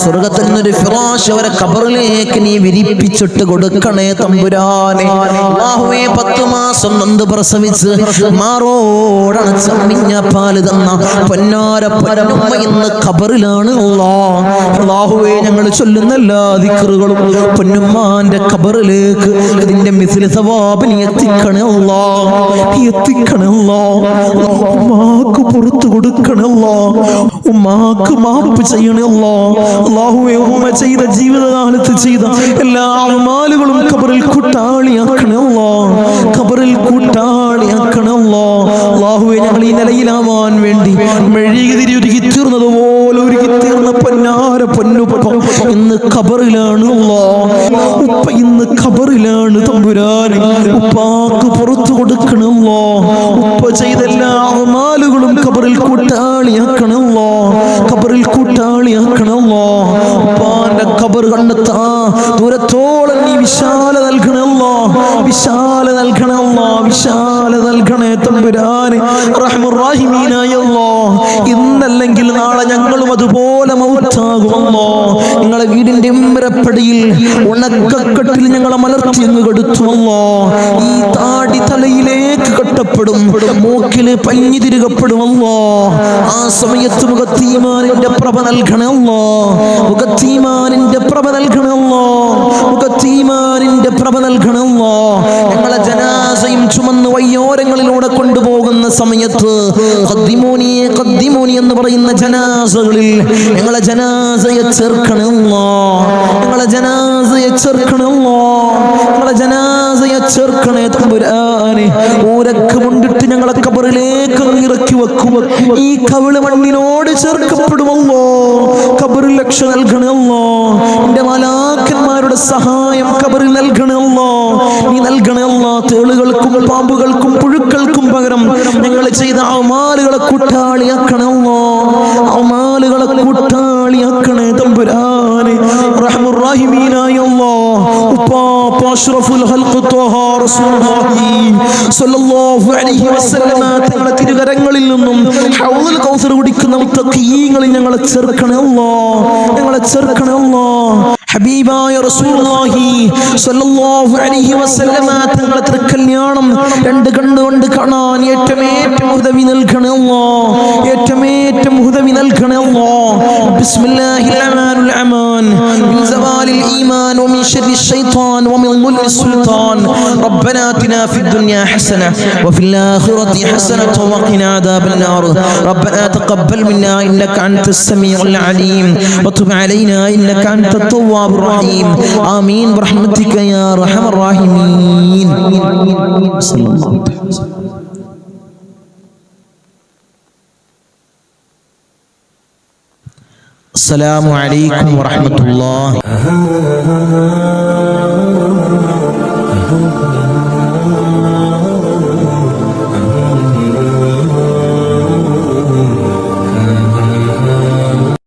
സ്വർഗത്തിൽ നിന്നൊരു ഫിറാശ് അവരെ ഖബറിലേക്ക് നീ വിരിപ്പിച്ചിട്ട് കൊടുക്കണേ തമ്പുരാനെ. അല്ലാഹുവേ 10 മാസം നൊന്ത് പ്രസവിച്ച് മാറോടണച്ച മിഞ്ഞ പാല് തന്ന പൊന്നാര പൊന്നുമ്മ ഇന്ന് ഖബറിലാണ് അല്ലാ. അല്ലാഹുവേ ഞങ്ങൾ ചൊല്ലുന്ന എല്ലാ ദിക്റുകളും പൊന്നുമ്മാന്റെ ഖബറിലേക്ക് ഇതിന്റെ മിസ്ലി സവാബ് നീ എത്തിക്കണേ അല്ലാ, എത്തിക്കണേ അല്ലാ. ഉമ്മാക്ക് പുറത്തു കൊടുക്കണേ അല്ലാ, ഉമ്മാക്ക് മാപ്പ് ചെയ്യണേ അല്ലാ. അല്ലാഹുവേ ഉമ്മ ചെയ്ത ജീവിതകാലത്ത് ചെയ്ത എല്ലാ അമാലുകളും ഖബറിൽ കൂട്ടാളിയാക്കണേ അല്ലാ, ഖബറിൽ കൂട്ടാളിയാക്കണേ അല്ലാ. അല്ലാഹുവേ ഞങ്ങൾ ഈ നിലയിലാവാൻ വേണ്ടി മെഴുകുതിരി ഒരുക്കി തീർന്നതുപോലെ ഒരുക്കി തീർന്ന പൊന്നാര പൊന്നുപ്പ ഇന്ന് ഖബറിലാണ് അല്ലാ. ഉപ്പ ഇന്ന് ഖബറിലാണ് തമ്പുരാനെ. ഉപ്പാക്ക് പുറത്തു കൊടുക്കണം അല്ലാ, ഉപ്പ ചെയ്ത എല്ലാ അമാലുകളും ഖബറിൽ കൂട്ടാളിയാക്കണം അല്ലാ, ഖബറിൽ കൂട്ടാളിയാക്കണം അല്ലാ. ഉപ്പാന്റെ ഖബർ കണ്ടെത്താ ദൂരത്തോളം നീ വിശാല നൽകണേ അല്ലാ, വിശാല നൽകണേ അല്ലാ, വിശാല നൽകണേ തമ്പുരാനെ. റഹ്മാൻ റഹീമീനായ അല്ലാ, ഇന്നല്ലെങ്കിൽ നാളെ ഞങ്ങളും അതുപോലെ മൗത്താകുമല്ലോ. നിങ്ങളെ വീടിന്റെ ഉമ്മരപ്പടിയിൽ ഉണക്കക്കെട്ടിൽ ഞങ്ങളെ മലർത്തി അങ്ങ് കെടുത്തുമല്ലോ. ഈ താടി തലയിലേക്ക് കെട്ടപ്പെടും, മൂക്കില് പഞ്ഞി തിരുകപ്പെടുമല്ലോ. ആ സമയത്ത് മുഖത്തീമാനിന്റെ പ്രഭ നൽകണമല്ലോ, മുഖത്തീമാനിന്റെ പ്രഭ നൽകണമല്ലോ, മുഖത്തീമാനിന്റെ പ്രഭ നൽകണമല്ലോ. ഞങ്ങളെ ജനാസയും ചുമന്ന് വയ്യോരങ്ങളിലൂടെ കൊണ്ടുപോകുന്ന സമയത്ത് ഖദ്ദിമൂനി ഖദ്ദിമൂനി എന്ന് പറയുന്ന ജനാസകളിൽ ഞങ്ങളെ ജനാസയെ ചേർക്കണമല്ലോ, ഞങ്ങളെ ജനാസയെ ചേർക്കണമല്ലോ, ഞങ്ങളെ ജനാസയെ ചേർക്കണേ തമ്പുരാനെ. ഊരക്ക് കൊണ്ടിട്ട് ഞങ്ങളെ ഖബറിലേക്ക് ഇറക്കി വെക്കും, ഈ കവിള് മണ്ണിനോട് ചേർക്കപ്പെടുമല്ലോ. ഖബറിൽ രക്ഷ നൽകണമല്ലോ, എന്റെ മലാക്കന്മാരുടെ സഹായം ഖബറിൽ നൽകണമല്ലോ, നീ നൽകണമല്ലോ. തേളുകൾക്കും പാമ്പുകൾക്കും പുഴുക്കൾക്കും പകരം ഞങ്ങൾ ചെയ്ത അമാലുകളെ കൂട്ടാളിയാക്കണമല്ലോ, അമാലുകളെ കൂട്ടാളിയാക്കണേ തമ്പുരാനെ. റഹ്മാൻ റഹീമീനായ അല്ലാഹ്, ഉപ്പാപ്പ അഷ്റഫുൽ ഖൽഖ് ത്വഹ റസൂലുള്ളാഹി സ്വല്ലല്ലാഹു അലൈഹി വസല്ലമ തങ്ങളുടെ തിരുകരങ്ങളിൽ നിന്നും ഹൗദുൽ കൗസർ കുടിക്കുന്ന മുത്തഖീങ്ങളിൽ ഞങ്ങളെ ചേർക്കണേ അല്ലാഹ്, ഞങ്ങളെ ചേർക്കണേ അല്ലാഹ്. ഹബീബായ റസൂലുള്ളാഹി സ്വല്ലല്ലാഹു അലൈഹി വസല്ലമ തങ്ങളുടെ തിരുക്കല്യാണം 2 കണ്ണുകൊണ്ട് കാണാൻ ഏറ്റവും ഉദവി നൽകണേ അല്ലാഹ്, ഏറ്റവും ഉദവി നൽകണേ അല്ലാഹ്. ബിസ്മില്ലാഹിർ റഹ്മാനിർ റഹീം. മിൻ സവാലിൽ ഈമാൻ വമിൻ ശർരിൽ ശൈത്താൻ വമിൻ ദുൽമിൽ സുൽത്താൻ. റബ്ബനാ ആതിനാ ഫിദ് ദുനിയാ ഹസന വഫിൽ ആഖിറതി ഹസനത വഖിനാ അദാബൻ നാർ. റബ്ബനാ തഖബ്ബൽ മിന്നാ ഇന്നക അൻതസ് സമീഉൽ അലീം വതുബ് അലൈനാ ഇന്നക അൻതത് തവ്വാബുർ റഹീം. ആമീൻ ബിറഹ്മതിക യാ അർഹമർ റഹീമീൻ. സല്ലല്ലാഹു അലൈഹി വസല്ലം. അസ്സലാമു അലൈക്കും വറഹ്മത്തുള്ളാഹി.